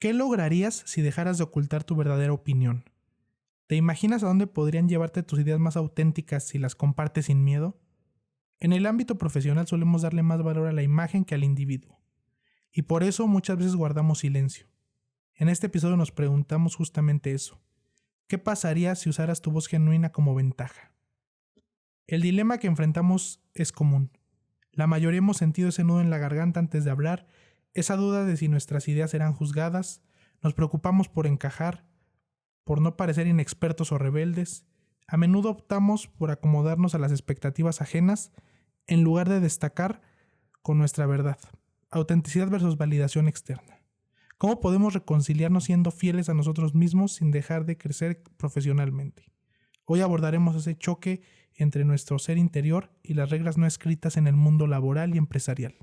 ¿Qué lograrías si dejaras de ocultar tu verdadera opinión? ¿Te imaginas a dónde podrían llevarte tus ideas más auténticas si las compartes sin miedo? En el ámbito profesional solemos darle más valor a la imagen que al individuo, y por eso muchas veces guardamos silencio. En este episodio nos preguntamos justamente eso. ¿Qué pasaría si usaras tu voz genuina como ventaja? El dilema que enfrentamos es común. La mayoría hemos sentido ese nudo en la garganta antes de hablar, esa duda de si nuestras ideas serán juzgadas, nos preocupamos por encajar, por no parecer inexpertos o rebeldes. A menudo optamos por acomodarnos a las expectativas ajenas en lugar de destacar con nuestra verdad. Autenticidad versus validación externa. ¿Cómo podemos reconciliarnos siendo fieles a nosotros mismos sin dejar de crecer profesionalmente? Hoy abordaremos ese choque entre nuestro ser interior y las reglas no escritas en el mundo laboral y empresarial.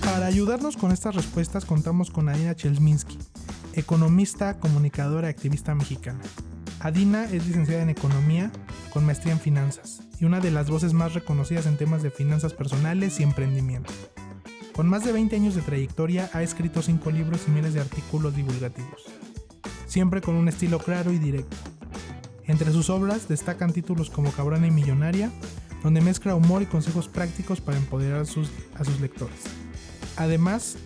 Para ayudarnos con estas respuestas contamos con Adina Chelminsky, economista, comunicadora y activista mexicana. Adina es licenciada en Economía con maestría en Finanzas y una de las voces más reconocidas en temas de finanzas personales y emprendimiento. Con más de 20 años de trayectoria ha escrito 5 libros y miles de artículos divulgativos, siempre con un estilo claro y directo. Entre sus obras destacan títulos como Cabrona y Millonaria, donde mezcla humor y consejos prácticos para empoderar a sus lectores. Además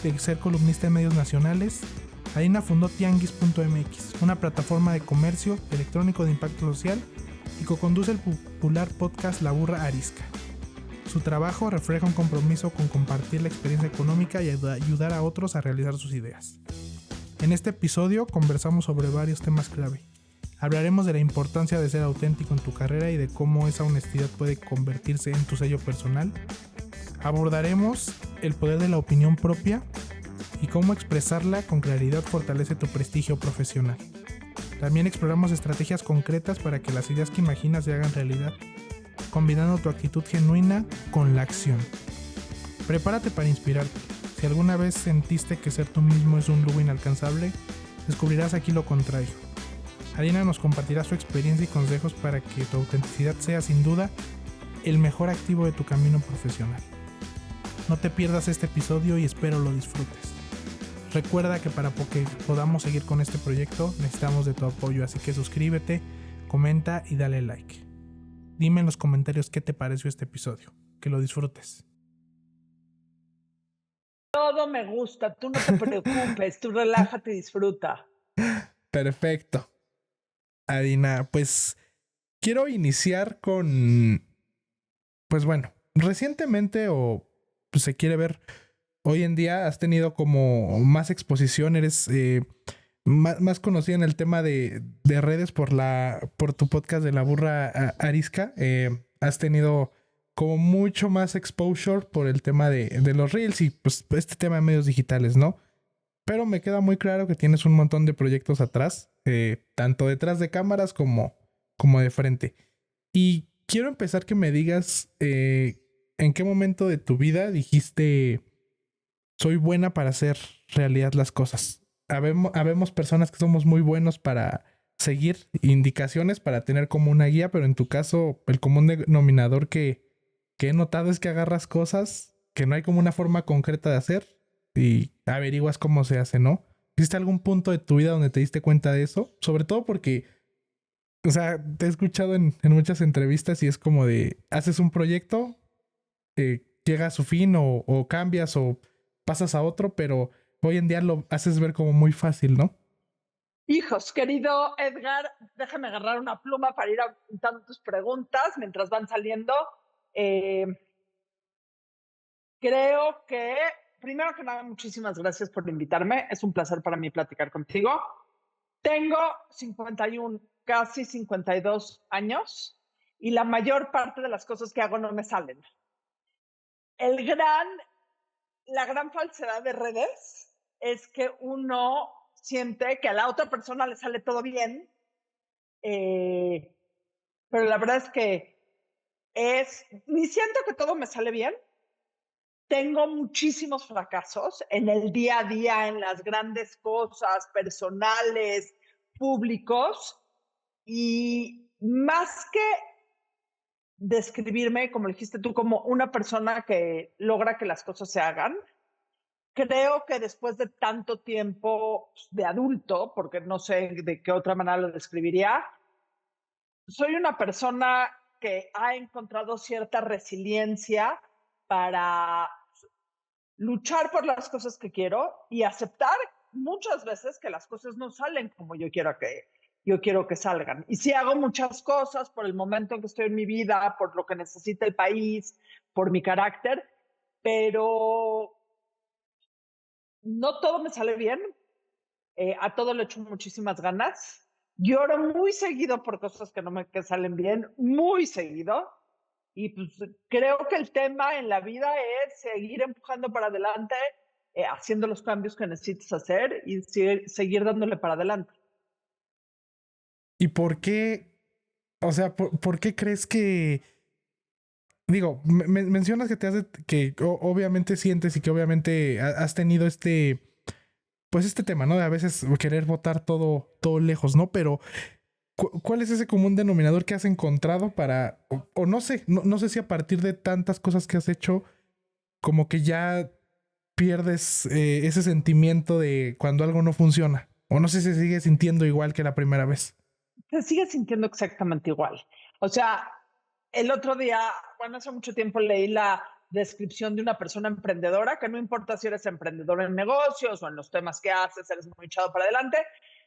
de ser columnista en medios nacionales, Adina fundó Tianguis.mx, una plataforma de comercio electrónico de impacto social, y coconduce el popular podcast La Burra Arisca. Su trabajo refleja un compromiso con compartir la experiencia económica y ayudar a otros a realizar sus ideas. En este episodio conversamos sobre varios temas clave. Hablaremos de la importancia de ser auténtico en tu carrera y de cómo esa honestidad puede convertirse en tu sello personal. Abordaremos el poder de la opinión propia y cómo expresarla con claridad fortalece tu prestigio profesional. También exploramos estrategias concretas para que las ideas que imaginas se hagan realidad, combinando tu actitud genuina con la acción. Prepárate para inspirarte. Si alguna vez sentiste que ser tú mismo es un lujo inalcanzable, descubrirás aquí lo contrario. Adina nos compartirá su experiencia y consejos para que tu autenticidad sea sin duda el mejor activo de tu camino profesional. No te pierdas este episodio y espero lo disfrutes. Recuerda que para que podamos seguir con este proyecto necesitamos de tu apoyo, así que suscríbete, comenta y dale like. Dime en los comentarios qué te pareció este episodio. Que lo disfrutes. Todo me gusta, tú no te preocupes, tú relájate y disfruta. Perfecto. Adina, pues quiero iniciar con, pues bueno, recientemente o pues, se quiere ver, hoy en día has tenido como más exposición, eres más conocida en el tema de redes por tu podcast de La Burra Arisca. Has tenido como mucho más exposure por el tema de los reels y pues este tema de medios digitales, ¿no? Pero me queda muy claro que tienes un montón de proyectos atrás, tanto detrás de cámaras como de frente. Y quiero empezar que me digas en qué momento de tu vida dijiste soy buena para hacer realidad las cosas. Habemos personas que somos muy buenos para seguir indicaciones, para tener como una guía, pero en tu caso el común denominador que he notado es que agarras cosas que no hay como una forma concreta de hacer y averiguas cómo se hace, ¿no? ¿Existe algún punto de tu vida donde te diste cuenta de eso? Sobre todo porque, o sea, te he escuchado en muchas entrevistas y es como de, haces un proyecto, llega a su fin o cambias o pasas a otro, pero hoy en día lo haces ver como muy fácil, ¿no? Hijos, querido Edgar, déjame agarrar una pluma para ir apuntando tus preguntas mientras van saliendo. Creo que, primero que nada, muchísimas gracias por invitarme. Es un placer para mí platicar contigo. Tengo 51, casi 52 años y la mayor parte de las cosas que hago no me salen. La gran falsedad de redes es que uno siente que a la otra persona le sale todo bien, pero la verdad es que ni siento que todo me sale bien. Tengo muchísimos fracasos en el día a día, en las grandes cosas personales, públicos, y más que describirme, como dijiste tú, como una persona que logra que las cosas se hagan, creo que después de tanto tiempo de adulto, porque no sé de qué otra manera lo describiría, soy una persona que ha encontrado cierta resiliencia para luchar por las cosas que quiero y aceptar muchas veces que las cosas no salen como yo quiero que salgan. Y sí hago muchas cosas por el momento en que estoy en mi vida, por lo que necesita el país, por mi carácter, pero no todo me sale bien. A todo le echo muchísimas ganas. Lloro muy seguido por cosas que no me que salen bien, muy seguido. Y pues creo que el tema en la vida es seguir empujando para adelante, haciendo los cambios que necesitas hacer y seguir dándole para adelante. ¿Y por qué? O sea, ¿por qué crees que... Digo, mencionas que te hace... que obviamente sientes y que obviamente has tenido pues este tema, ¿no? De a veces querer botar todo lejos, ¿no? Pero ¿cuál es ese común denominador que has encontrado para... o no sé, no sé si a partir de tantas cosas que has hecho, como que ya pierdes ese sentimiento de cuando algo no funciona? O no sé si se sigue sintiendo igual que la primera vez. Se sigue sintiendo exactamente igual. O sea, el otro día, bueno, hace mucho tiempo leí la descripción de una persona emprendedora, que no importa si eres emprendedor en negocios o en los temas que haces, eres muy echado para adelante.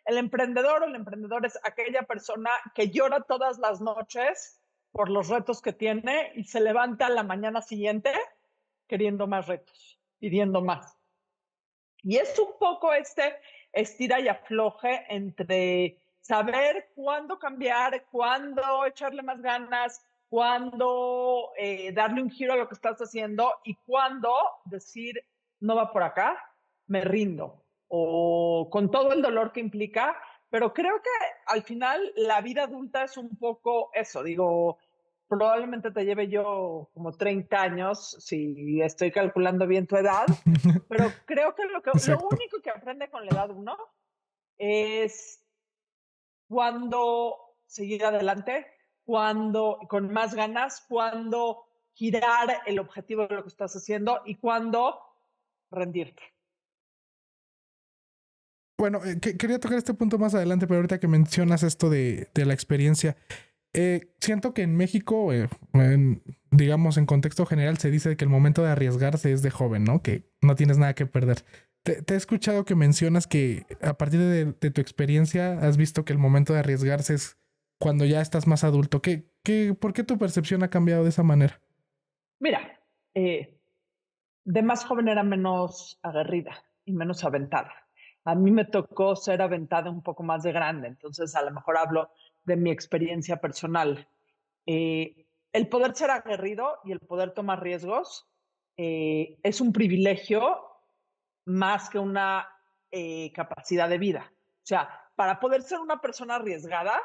El emprendedor o el emprendedor es aquella persona que llora todas las noches por los retos que tiene y se levanta la mañana siguiente queriendo más retos, pidiendo más. Y es un poco este estira y afloje entre saber cuándo cambiar, cuándo echarle más ganas, cuándo darle un giro a lo que estás haciendo y cuándo decir, no va por acá, me rindo, o con todo el dolor que implica. Pero creo que al final la vida adulta es un poco eso, digo, probablemente te lleve yo como 30 años, si estoy calculando bien tu edad, pero creo que lo Exacto. único que aprende con la edad uno es cuándo seguir adelante, cuándo con más ganas, cuándo girar el objetivo de lo que estás haciendo y cuándo rendirte. Bueno, quería tocar este punto más adelante, pero ahorita que mencionas esto de la experiencia, siento que en México, digamos en contexto general, se dice que el momento de arriesgarse es de joven, ¿no? Que no tienes nada que perder. Te he escuchado que mencionas que a partir de tu experiencia has visto que el momento de arriesgarse es cuando ya estás más adulto. ¿Por qué tu percepción ha cambiado de esa manera? Mira, de más joven era menos aguerrida y menos aventada. A mí me tocó ser aventada un poco más de grande, entonces a lo mejor hablo de mi experiencia personal. El poder ser aguerrido y el poder tomar riesgos es un privilegio más que una capacidad de vida. O sea, para poder ser una persona arriesgada,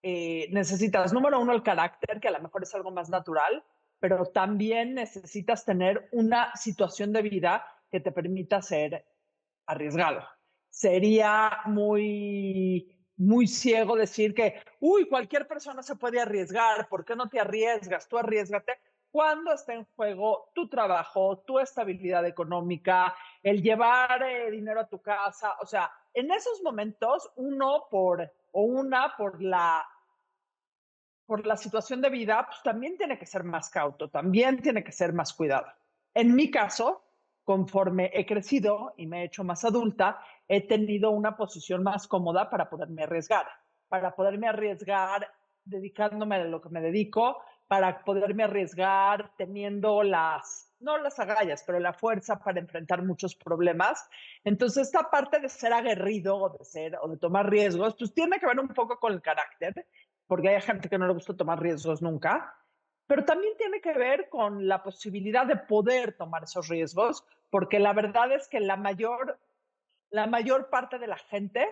necesitas, número uno, el carácter, que a lo mejor es algo más natural, pero también necesitas tener una situación de vida que te permita ser arriesgado. Sería muy ciego decir que, uy, cualquier persona se puede arriesgar, ¿por qué no te arriesgas? Tú arriesgate cuando está en juego tu trabajo, tu estabilidad económica, el llevar dinero a tu casa. O sea, en esos momentos, una por la situación de vida, pues también tiene que ser más cauto, también tiene que ser más cuidado. En mi caso, conforme he crecido y me he hecho más adulta, he tenido una posición más cómoda para poderme arriesgar dedicándome a lo que me dedico, para poderme arriesgar teniendo no las agallas, pero la fuerza para enfrentar muchos problemas. Entonces, esta parte de ser aguerrido o de tomar riesgos, pues tiene que ver un poco con el carácter, porque hay gente que no le gusta tomar riesgos nunca, pero también tiene que ver con la posibilidad de poder tomar esos riesgos, porque la verdad es que la mayor parte de la gente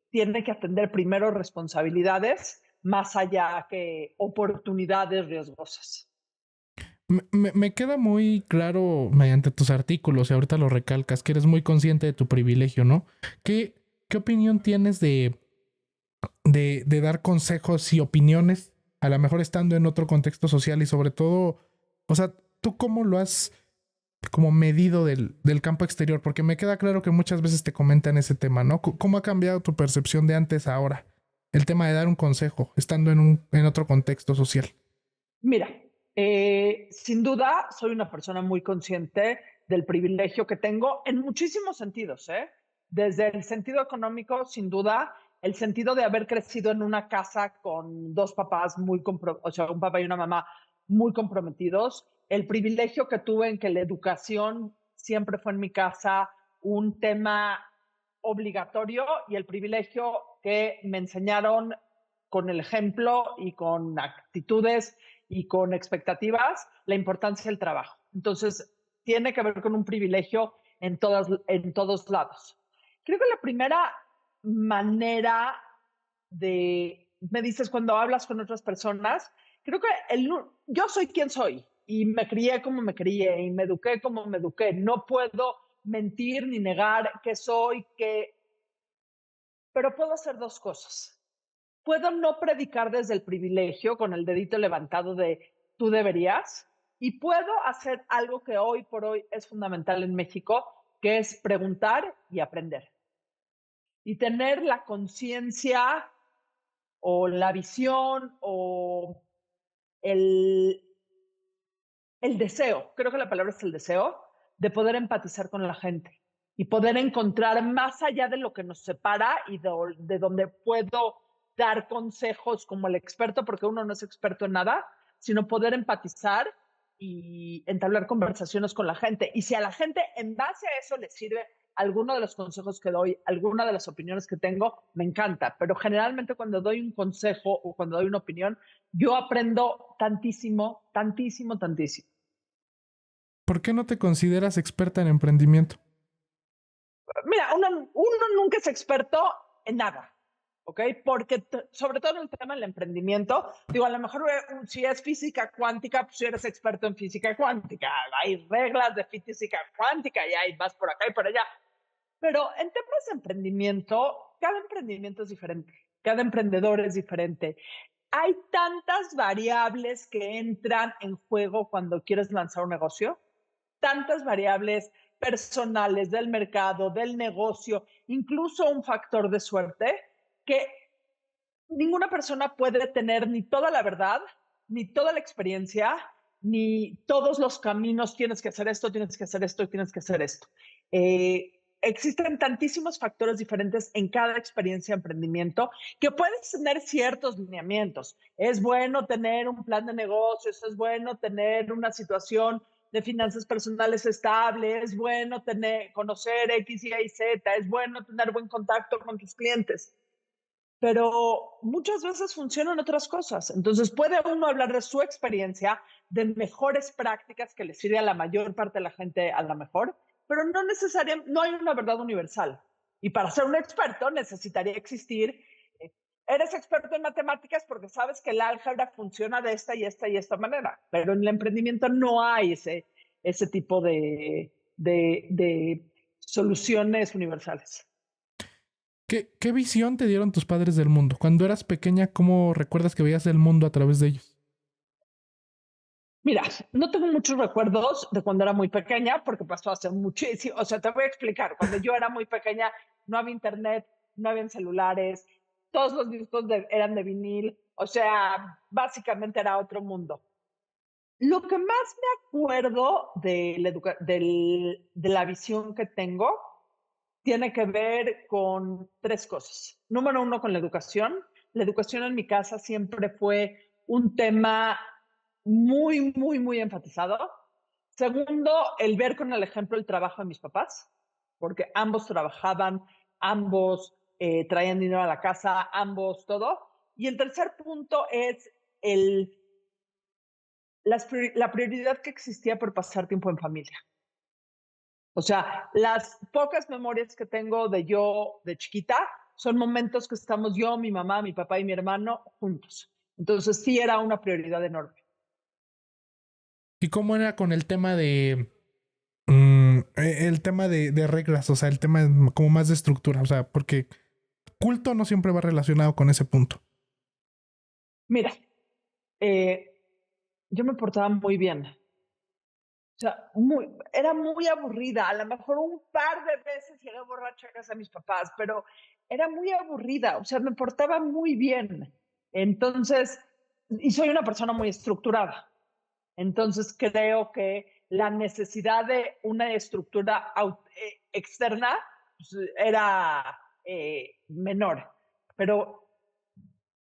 tiene que atender primero responsabilidades más allá que oportunidades riesgosas. Me queda muy claro mediante tus artículos, y ahorita lo recalcas, que eres muy consciente de tu privilegio, ¿no? ¿Qué opinión tienes de de dar consejos y opiniones, a lo mejor estando en otro contexto social y sobre todo, o sea, ¿tú cómo lo has como medido del campo exterior? Porque me queda claro que muchas veces te comentan ese tema, ¿no? ¿Cómo ha cambiado tu percepción de antes a ahora? El tema de dar un consejo, estando en otro contexto social. Mira, sin duda soy una persona muy consciente del privilegio que tengo en muchísimos sentidos, ¿eh? Desde el sentido económico, sin duda, el sentido de haber crecido en una casa con dos papás o sea, un papá y una mamá muy comprometidos, el privilegio que tuve en que la educación siempre fue en mi casa un tema obligatorio y el privilegio que me enseñaron con el ejemplo y con actitudes y con expectativas la importancia del trabajo. Entonces, tiene que ver con un privilegio en todos lados. Creo que la primera manera me dices cuando hablas con otras personas, creo que yo soy quien soy y me crié como me crié y me eduqué como me eduqué. No puedo mentir ni negar que soy, pero puedo hacer dos cosas. Puedo no predicar desde el privilegio con el dedito levantado de tú deberías, y puedo hacer algo que hoy por hoy es fundamental en México, que es preguntar y aprender. Y tener la conciencia o la visión o el, el deseo, creo que la palabra es el deseo, de poder empatizar con la gente y poder encontrar más allá de lo que nos separa y de donde puedo dar consejos como el experto, porque uno no es experto en nada, sino poder empatizar y entablar conversaciones con la gente. Y si a la gente en base a eso le sirve alguno de los consejos que doy, alguna de las opiniones que tengo, me encanta. Pero generalmente cuando doy un consejo o cuando doy una opinión, yo aprendo tantísimo, tantísimo, tantísimo. ¿Por qué no te consideras experta en emprendimiento? Mira, uno nunca es experto en nada, ¿ok? Porque sobre todo en el tema del emprendimiento, digo, a lo mejor si es física cuántica, pues si eres experto en física cuántica, hay reglas de física cuántica y ahí vas por acá y por allá. Pero en temas de emprendimiento, cada emprendimiento es diferente, cada emprendedor es diferente. Hay tantas variables que entran en juego cuando quieres lanzar un negocio, tantas variables personales del mercado, del negocio, incluso un factor de suerte, que ninguna persona puede tener ni toda la verdad, ni toda la experiencia, ni todos los caminos, tienes que hacer esto, tienes que hacer esto, tienes que hacer esto. Existen tantísimos factores diferentes en cada experiencia de emprendimiento que puedes tener ciertos lineamientos. Es bueno tener un plan de negocios, es bueno tener una situación de finanzas personales estable, es bueno conocer X, Y, Z, es bueno tener buen contacto con tus clientes, pero muchas veces funcionan otras cosas. Entonces puede uno hablar de su experiencia, de mejores prácticas que le sirve a la mayor parte de la gente a la mejor, pero no necesariamente, no hay una verdad universal. Y para ser un experto necesitaría existir, eres experto en matemáticas porque sabes que el álgebra funciona de esta y esta y esta manera, pero en el emprendimiento no hay ese tipo de soluciones universales. ¿Qué visión te dieron tus padres del mundo? Cuando eras pequeña, ¿cómo recuerdas que veías el mundo a través de ellos? Mira, no tengo muchos recuerdos de cuando era muy pequeña, porque pasó hace muchísimo. O sea, te voy a explicar. Cuando yo era muy pequeña, no había internet, no habían celulares, todos los discos eran de vinil. O sea, básicamente era otro mundo. Lo que más me acuerdo de la visión que tengo tiene que ver con tres cosas. Número uno, con la educación. La educación en mi casa siempre fue un tema muy, muy, muy enfatizado. Segundo, el ver con el ejemplo el trabajo de mis papás, porque ambos trabajaban, ambos traían dinero a la casa, ambos todo. Y el tercer punto es la prioridad que existía por pasar tiempo en familia. O sea, las pocas memorias que tengo de yo de chiquita son momentos que estamos yo, mi mamá, mi papá y mi hermano juntos. Entonces sí era una prioridad enorme. ¿Y cómo era con el tema el tema de reglas, o sea, el tema como más de estructura? O sea, porque culto no siempre va relacionado con ese punto. Mira, yo me portaba muy bien. O sea, era muy aburrida. A lo mejor un par de veces llegué borracha a casa de mis papás, pero era muy aburrida. O sea, me portaba muy bien. Entonces, y soy una persona muy estructurada. Entonces, creo que la necesidad de una estructura externa pues, era menor. Pero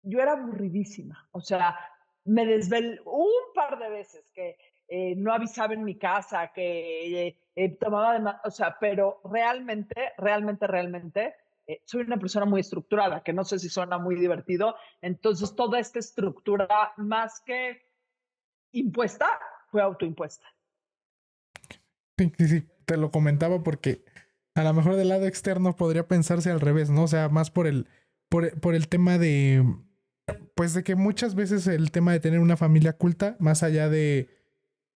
yo era aburridísima. O sea, me desvelé un par de veces que no avisaba en mi casa, que tomaba o sea, pero realmente, soy una persona muy estructurada, que no sé si suena muy divertido. Entonces, toda esta estructura, más que impuesta, fue autoimpuesta. Sí, te lo comentaba porque a lo mejor del lado externo podría pensarse al revés, ¿no? O sea, más por el tema de, pues de que muchas veces el tema de tener una familia culta, más allá de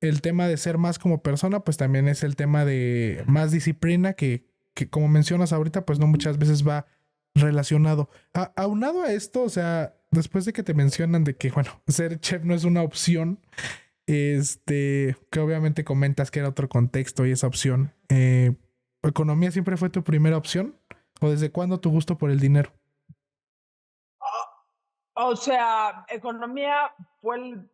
el tema de ser más como persona, pues también es el tema de más disciplina que como mencionas ahorita, pues no muchas veces va relacionado. Aunado a esto, o sea, después de que te mencionan de que, bueno, ser chef no es una opción, que obviamente comentas que era otro contexto y esa opción, ¿economía siempre fue tu primera opción? ¿O desde cuándo tu gusto por el dinero? O sea, economía fue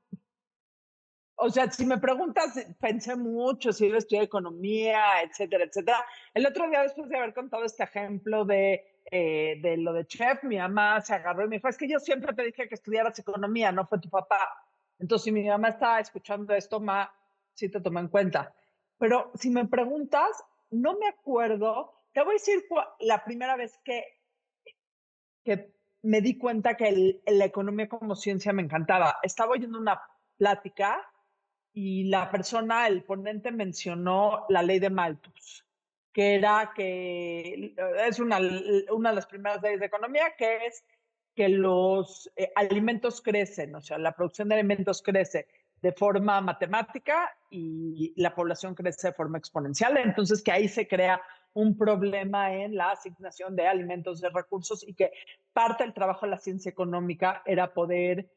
o sea, si me preguntas, pensé mucho si iba a estudiar economía, etcétera, etcétera. El otro día, después de haber contado este ejemplo de lo de chef, mi mamá se agarró y me dijo, es que yo siempre te dije que estudiaras economía, no fue tu papá. Entonces, si mi mamá estaba escuchando esto, sí te tomó en cuenta. Pero si me preguntas, no me acuerdo. Te voy a decir la primera vez que me di cuenta que la economía como ciencia me encantaba. Estaba oyendo una plática y la persona, el ponente mencionó la ley de Malthus, que era que es una de las primeras leyes de economía, que es que los alimentos crecen, o sea, la producción de alimentos crece de forma matemática y la población crece de forma exponencial. Entonces, que ahí se crea un problema en la asignación de alimentos, de recursos, y que parte del trabajo de la ciencia económica era poder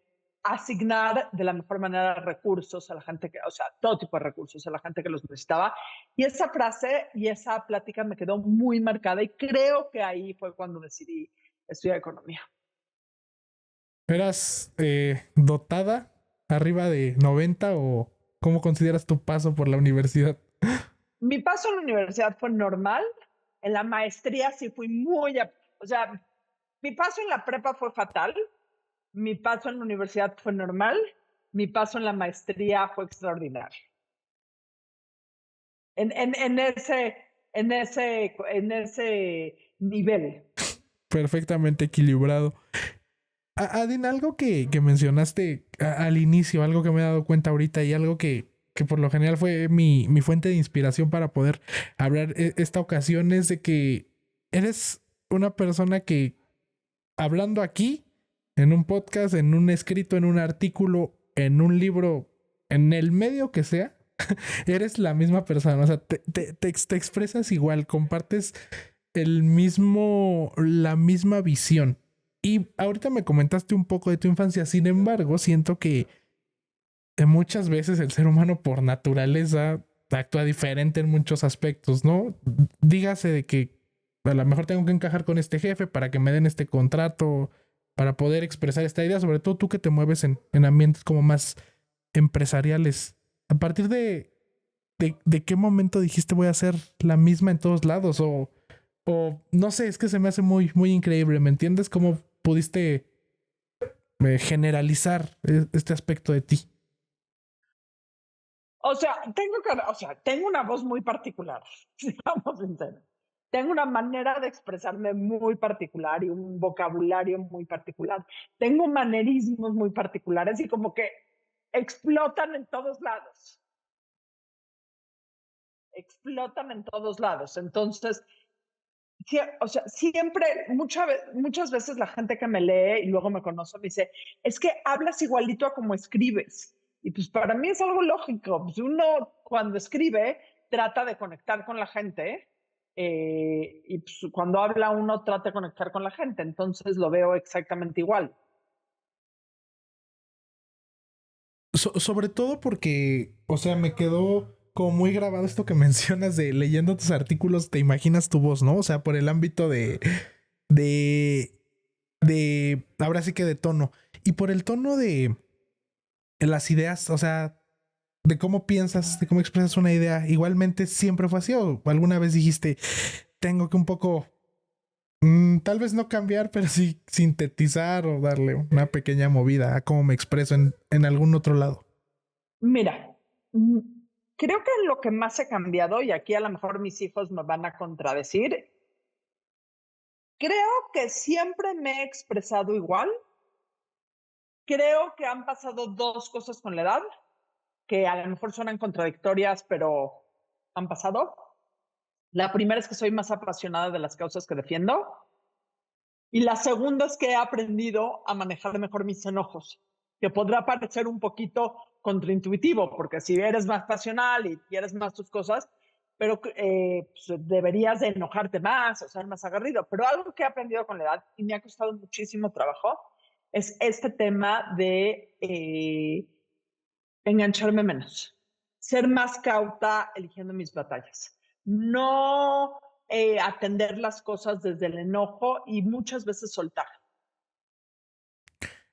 asignar de la mejor manera recursos a la gente que, o sea, todo tipo de recursos a la gente que los necesitaba. Y esa frase y esa plática me quedó muy marcada y creo que ahí fue cuando decidí estudiar economía. ¿Eras dotada arriba de 90 o cómo consideras tu paso por la universidad? Mi paso en la universidad fue normal. En la maestría sí fui o sea, mi paso en la prepa fue fatal. Mi paso en la universidad fue normal. Mi paso en la maestría fue extraordinario. En ese nivel. Perfectamente equilibrado. Adin, algo que mencionaste al inicio, algo que me he dado cuenta ahorita y algo que por lo general fue mi fuente de inspiración para poder hablar esta ocasión es de que eres una persona que hablando aquí, en un podcast, en un escrito, en un artículo, en un libro, en el medio que sea, eres la misma persona. O sea, te expresas igual, compartes la misma visión. Y ahorita me comentaste un poco de tu infancia, sin embargo, siento que muchas veces el ser humano por naturaleza actúa diferente en muchos aspectos, ¿no? Dígase de que a lo mejor tengo que encajar con este jefe para que me den este contrato, para poder expresar esta idea, sobre todo tú que te mueves en ambientes como más empresariales. ¿A partir de qué momento dijiste voy a hacer la misma en todos lados? O no sé, es que se me hace muy, muy increíble, ¿me entiendes? ¿Cómo pudiste generalizar este aspecto de ti? O sea, tengo una voz muy particular, sigamos sinceros. Tengo una manera de expresarme muy particular y un vocabulario muy particular. Tengo manerismos muy particulares y como que explotan en todos lados. Explotan en todos lados. Entonces, o sea, siempre, muchas veces la gente que me lee y luego me conoce me dice, es que hablas igualito a como escribes. Y pues para mí es algo lógico. Pues uno cuando escribe trata de conectar con la gente y pues, cuando habla uno trata de conectar con la gente, entonces lo veo exactamente igual. Sobre todo porque, o sea, me quedó como muy grabado esto que mencionas de leyendo tus artículos, te imaginas tu voz, ¿no? O sea, por el ámbito de, ahora sí que de tono. Y por el tono de las ideas, o sea, de cómo piensas, de cómo expresas una idea, igualmente siempre fue así, o alguna vez dijiste, tengo que un poco, tal vez no cambiar, pero sí sintetizar o darle una pequeña movida a cómo me expreso en algún otro lado. Mira, mm, creo que lo que más ha cambiado, y aquí a lo mejor mis hijos me van a contradecir, creo que siempre me he expresado igual. Creo que han pasado dos cosas con la edad, que a lo mejor suenan contradictorias, pero han pasado. La primera es que soy más apasionada de las causas que defiendo. Y la segunda es que he aprendido a manejar mejor mis enojos, que podrá parecer un poquito contraintuitivo, porque si eres más pasional y quieres más tus cosas, pero pues deberías de enojarte más o ser más aguerrido. Pero algo que he aprendido con la edad y me ha costado muchísimo trabajo es este tema de engancharme menos, ser más cauta eligiendo mis batallas, no atender las cosas desde el enojo y muchas veces soltar.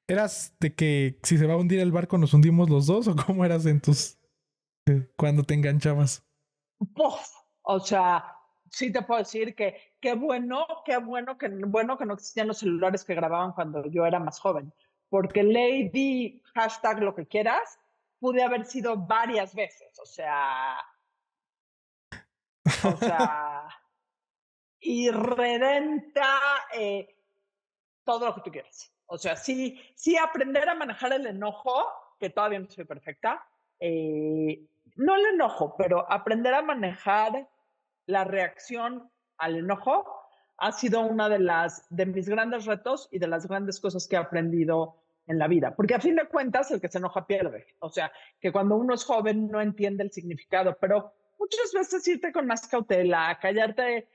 ¿Eras de que si se va a hundir el barco nos hundimos los dos o cómo eras en tus cuando te enganchabas? ¡Puf! O sea, sí te puedo decir que bueno que no existían los celulares que grababan cuando yo era más joven, porque Lady, hashtag lo que quieras, pude haber sido varias veces, o sea, irredenta, todo lo que tú quieras. O sea, sí aprender a manejar el enojo, que todavía no soy perfecta, no el enojo, pero aprender a manejar la reacción al enojo ha sido una de mis grandes retos y de las grandes cosas que he aprendido en la vida. Porque a fin de cuentas, el que se enoja pierde. O sea, que cuando uno es joven no entiende el significado, pero muchas veces irte con más cautela, callarte,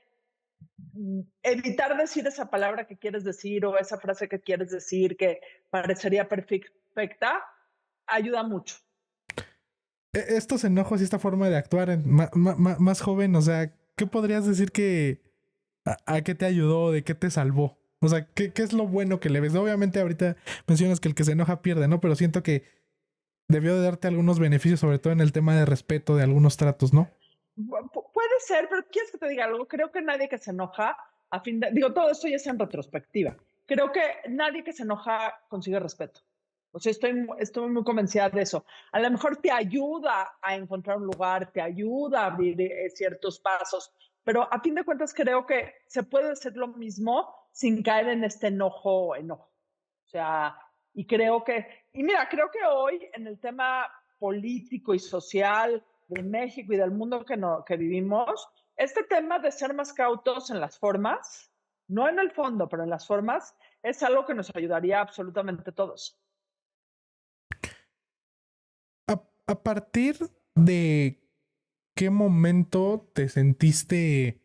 evitar decir esa palabra que quieres decir o esa frase que quieres decir que parecería perfecta, ayuda mucho. Estos enojos y esta forma de actuar más joven, o sea, ¿qué podrías decir que a qué te ayudó, de qué te salvó? O sea, ¿qué es lo bueno que le ves? Obviamente ahorita mencionas que el que se enoja pierde, ¿no? Pero siento que debió de darte algunos beneficios, sobre todo en el tema de respeto de algunos tratos, ¿no? Puede ser, pero ¿quieres que te diga algo? Creo que nadie que se enoja, digo, todo esto ya es en retrospectiva. Creo que nadie que se enoja consigue respeto. O sea, estoy muy convencida de eso. A lo mejor te ayuda a encontrar un lugar, te ayuda a abrir ciertos pasos, pero a fin de cuentas creo que se puede hacer lo mismo sin caer en este enojo. O sea, y mira, creo que hoy en el tema político y social de México y del mundo que vivimos, este tema de ser más cautos en las formas, no en el fondo, pero en las formas, es algo que nos ayudaría absolutamente a todos. A partir de qué momento te sentiste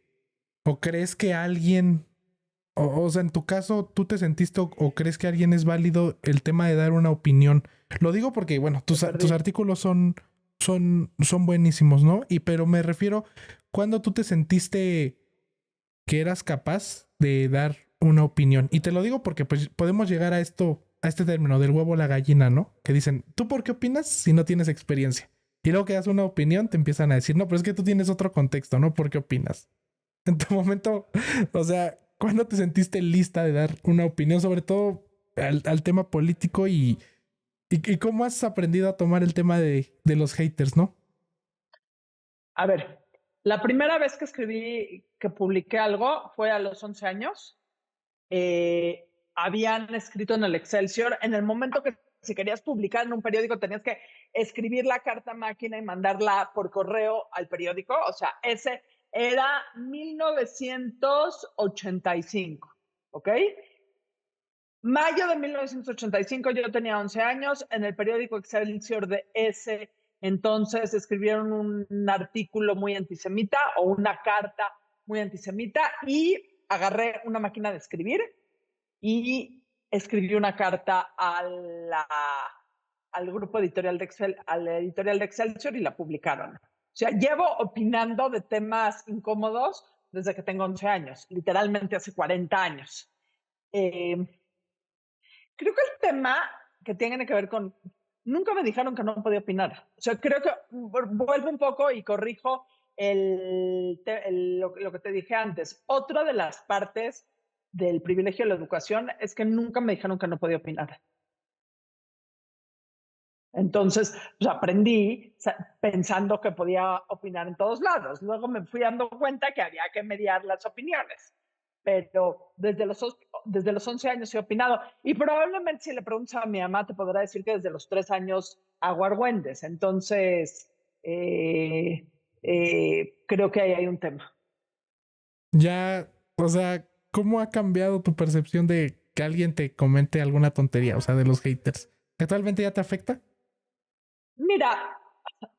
o crees que alguien, o sea, en tu caso, tú te sentiste o crees que alguien es válido el tema de dar una opinión? Lo digo porque, bueno, tus artículos son buenísimos, ¿no? Pero me refiero, ¿cuándo tú te sentiste que eras capaz de dar una opinión? Y te lo digo porque pues podemos llegar a este término del huevo o la gallina, ¿no? Que dicen, ¿tú por qué opinas si no tienes experiencia? Y luego que das una opinión te empiezan a decir, no, pero es que tú tienes otro contexto, ¿no? ¿Por qué opinas? En tu momento, o sea, ¿cuándo te sentiste lista de dar una opinión, sobre todo al tema político y cómo has aprendido a tomar el tema de los haters, ¿no? A ver, la primera vez que publiqué algo fue a los 11 años. Habían escrito en el Excelsior, en el momento que si querías publicar en un periódico tenías que escribir la carta máquina y mandarla por correo al periódico. O sea, ese era 1985, ¿ok? Mayo de 1985, yo tenía 11 años, en el periódico Excelsior de ese entonces escribieron un artículo muy antisemita o una carta muy antisemita, y agarré una máquina de escribir y escribí una carta al grupo editorial de al editorial de Excelsior y la publicaron. O sea, llevo opinando de temas incómodos desde que tengo 11 años, literalmente hace 40 años. Creo que el tema que tiene que ver con... Nunca me dijeron que no podía opinar. O sea, creo que vuelvo un poco y corrijo lo que te dije antes. Otra de las partes del privilegio de la educación es que nunca me dijeron que no podía opinar. Entonces, pues aprendí pensando que podía opinar en todos lados. Luego me fui dando cuenta que había que mediar las opiniones. Pero desde los 11 años he opinado. Y probablemente si le preguntas a mi mamá, te podrá decir que desde los 3 años hago argüendes. Entonces, creo que ahí hay un tema. Ya, o sea, ¿cómo ha cambiado tu percepción de que alguien te comente alguna tontería? O sea, de los haters. ¿Actualmente ya te afecta? Mira,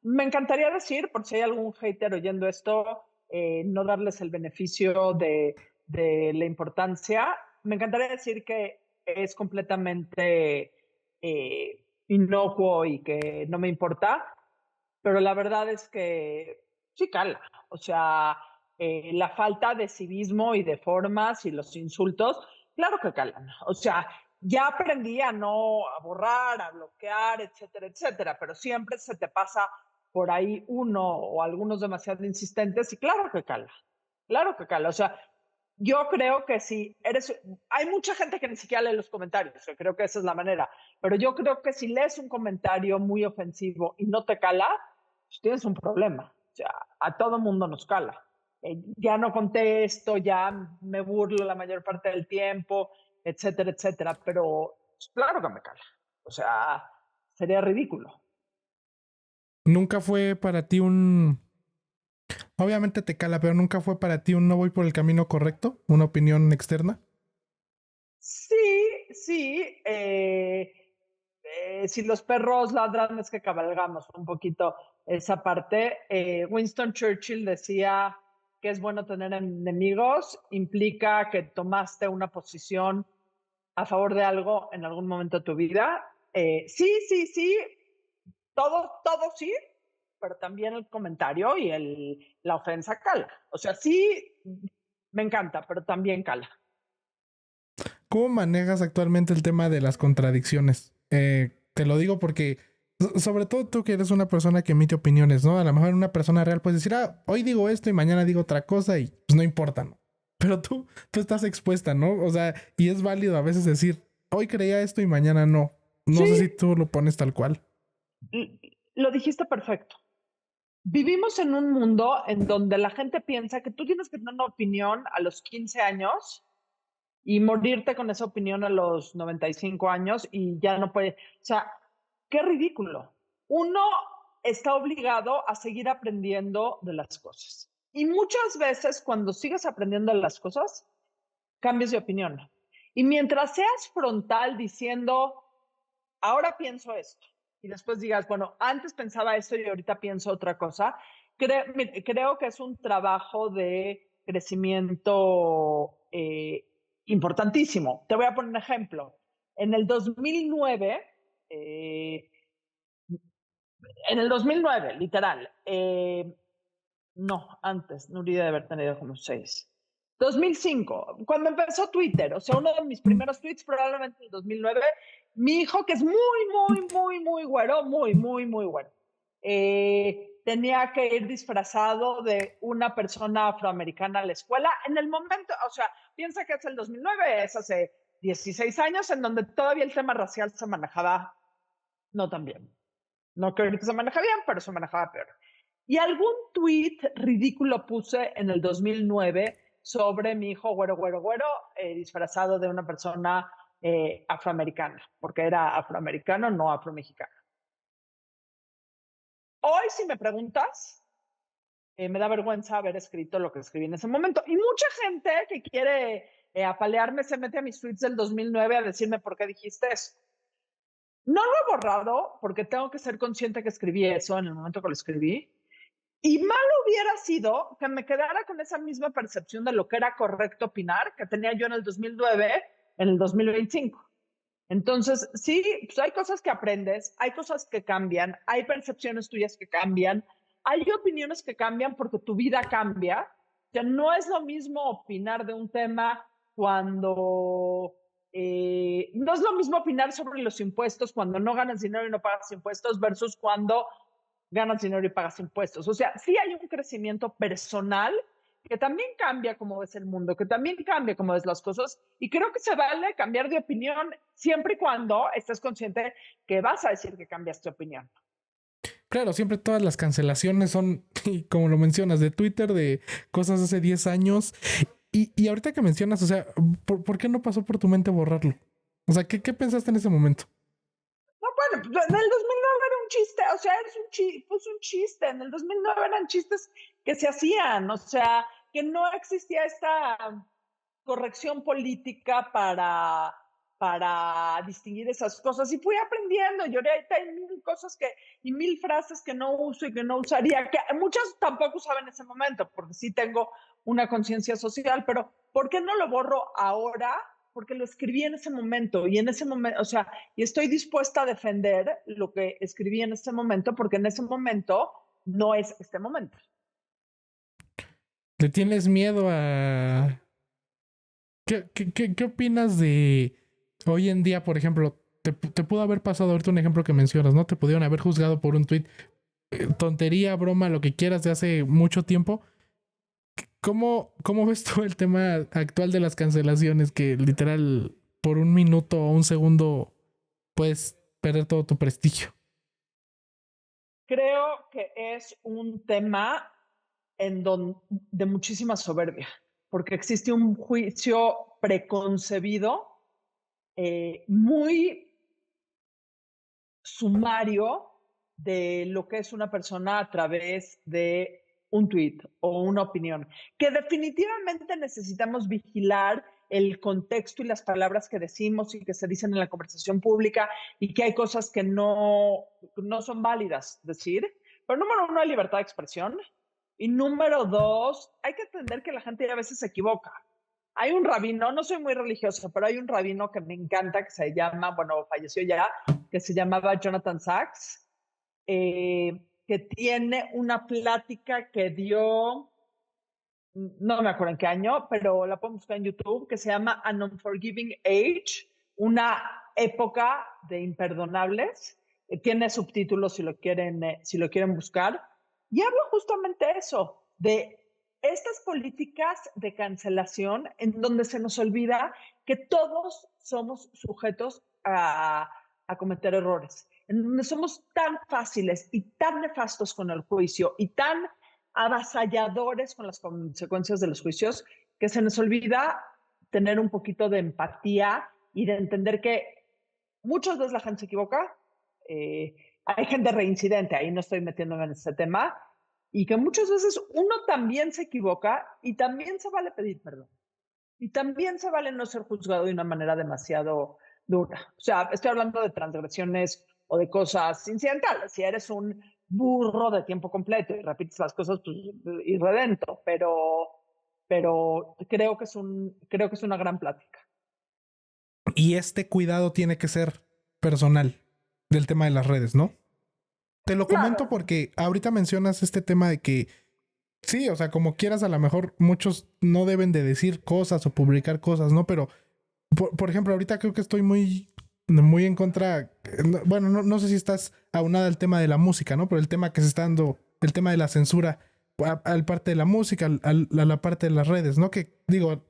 me encantaría decir, por si hay algún hater oyendo esto, no darles el beneficio de la importancia. Me encantaría decir que es completamente inocuo y que no me importa, pero la verdad es que sí cala. O sea, la falta de civismo y de formas y los insultos, claro que calan. O sea, ya aprendí a no a borrar, a bloquear, etcétera, etcétera, pero siempre se te pasa por ahí uno o algunos demasiado insistentes y claro que cala. Claro que cala. O sea, yo creo que si eres, hay mucha gente que ni siquiera lee los comentarios, yo creo que esa es la manera, pero yo creo que si lees un comentario muy ofensivo y no te cala, pues tienes un problema. O sea, a todo mundo nos cala. Ya no contesto, ya me burlo la mayor parte del tiempo, etcétera, etcétera, pero pues, claro que me cala. O sea, sería ridículo. ¿Nunca fue para ti un... Obviamente te cala, pero nunca fue para ti un no voy por el camino correcto? ¿Una opinión externa? Sí, sí. Si los perros ladran es que cabalgamos un poquito esa parte. Winston Churchill decía que es bueno tener enemigos, implica que tomaste una posición a favor de algo en algún momento de tu vida. Sí, sí, sí, todo sí, pero también el comentario y la ofensa cala. O sea, sí, me encanta, pero también cala. ¿Cómo manejas actualmente el tema de las contradicciones? Te lo digo porque, sobre todo tú que eres una persona que emite opiniones, ¿no? A lo mejor una persona real puede decir, hoy digo esto y mañana digo otra cosa y pues no importa, ¿no? Pero tú estás expuesta, ¿no? O sea, y es válido a veces decir, hoy creía esto y mañana no. No sé si Sí, tú lo pones tal cual. lo dijiste perfecto. Vivimos en un mundo en donde la gente piensa que tú tienes que tener una opinión a los 15 años y morirte con esa opinión a los 95 años y ya no puede. O sea, qué ridículo. Uno está obligado a seguir aprendiendo de las cosas. Y muchas veces cuando sigues aprendiendo de las cosas, cambias de opinión. Y mientras seas frontal diciendo, ahora pienso esto, y después digas, bueno, antes pensaba esto y ahorita pienso otra cosa, creo que es un trabajo de crecimiento importantísimo. Te voy a poner un ejemplo. En el 2009, literal, no, antes, Nuri debe haber tenido como 6. 2005, cuando empezó Twitter, o sea, uno de mis primeros tweets probablemente en 2009, mi hijo, que es muy güero, muy güero, tenía que ir disfrazado de una persona afroamericana a la escuela. En el momento, o sea, piensa que es el 2009, es hace 16 años, en donde todavía el tema racial se manejaba no tan bien. No creo que se maneja bien, pero se manejaba peor. Y algún tweet ridículo puse en el 2009 sobre mi hijo güero, disfrazado de una persona afroamericana, porque era afroamericano, no afromexicano. Hoy, si me preguntas, me da vergüenza haber escrito lo que escribí en ese momento. Y mucha gente que quiere apalearme se mete a mis tweets del 2009 a decirme por qué dijiste eso. No lo he borrado porque tengo que ser consciente que escribí eso en el momento que lo escribí, Y malo hubiera sido que me quedara con esa misma percepción de lo que era correcto opinar que tenía yo en el 2009, en el 2025. Entonces, sí, pues hay cosas que aprendes, hay cosas que cambian, hay percepciones tuyas que cambian, hay opiniones que cambian porque tu vida cambia. O sea, no es lo mismo opinar de un tema cuando... no es lo mismo opinar sobre los impuestos cuando no ganas dinero y no pagas impuestos versus cuando ganas dinero y pagas impuestos. O sea, sí hay un crecimiento personal que también cambia cómo ves el mundo, que también cambia cómo ves las cosas, y creo que se vale cambiar de opinión siempre y cuando estés consciente que vas a decir que cambias tu opinión. Claro, siempre todas las cancelaciones son, como lo mencionas, de Twitter, de cosas de hace 10 años. Y ahorita que mencionas, o sea, ¿por qué no pasó por tu mente borrarlo? O sea, ¿qué pensaste en ese momento? No, bueno, pues en el 2009 era un chiste, o sea, pues un chiste, en el 2009 eran chistes que se hacían, o sea, que no existía esta corrección política para distinguir esas cosas. Y fui aprendiendo, y ahorita hay mil cosas y mil frases que no uso y que no usaría, que muchas tampoco usaba en ese momento, porque sí tengo una conciencia social, pero ¿por qué no lo borro ahora? Porque lo escribí en ese momento, y en ese momento, o sea, y estoy dispuesta a defender lo que escribí en ese momento, porque en ese momento no es este momento. ¿Le tienes miedo a... ¿Qué opinas de hoy en día, por ejemplo? Te pudo haber pasado ahorita un ejemplo que mencionas, ¿no? Te pudieron haber juzgado por un tuit, tontería, broma, lo que quieras de hace mucho tiempo. ¿Cómo ves tú el tema actual de las cancelaciones? Que literal, por un minuto o un segundo puedes perder todo tu prestigio. Creo que es un tema de muchísima soberbia, porque existe un juicio preconcebido muy sumario de lo que es una persona a través de un tuit o una opinión, que definitivamente necesitamos vigilar el contexto y las palabras que decimos y que se dicen en la conversación pública, y que hay cosas que no son válidas decir. Pero número uno, hay libertad de expresión. Y número dos, hay que entender que la gente a veces se equivoca. Hay un rabino, no soy muy religioso, pero hay un rabino que me encanta, que se llama, bueno, falleció ya, que se llamaba Jonathan Sachs, que tiene una plática que dio, no me acuerdo en qué año, pero la podemos buscar en YouTube, que se llama An Unforgiving Age, una época de imperdonables. Tiene subtítulos si lo quieren buscar. Y habla justamente eso, de estas políticas de cancelación en donde se nos olvida que todos somos sujetos a cometer errores, en donde somos tan fáciles y tan nefastos con el juicio y tan avasalladores con las consecuencias de los juicios, que se nos olvida tener un poquito de empatía y de entender que muchas veces la gente se equivoca. Hay gente reincidente, ahí no estoy metiéndome en este tema, y que muchas veces uno también se equivoca y también se vale pedir perdón. Y también se vale no ser juzgado de una manera demasiado dura. O sea, estoy hablando de transgresiones o de cosas incidentales. Si eres un burro de tiempo completo y repites las cosas, pues irredento. Pero creo que es una gran plática. Y este cuidado tiene que ser personal del tema de las redes, ¿no? Te lo comento Claro. porque ahorita mencionas este tema de que sí, o sea, como quieras, a lo mejor muchos no deben de decir cosas o publicar cosas, ¿no? Pero, por ejemplo, ahorita creo que estoy muy en contra. Bueno, no sé si estás aunada al tema de la música, ¿no? Pero el tema que se está dando, el tema de la censura al parte de la música, a la parte de las redes, ¿no? Que digo,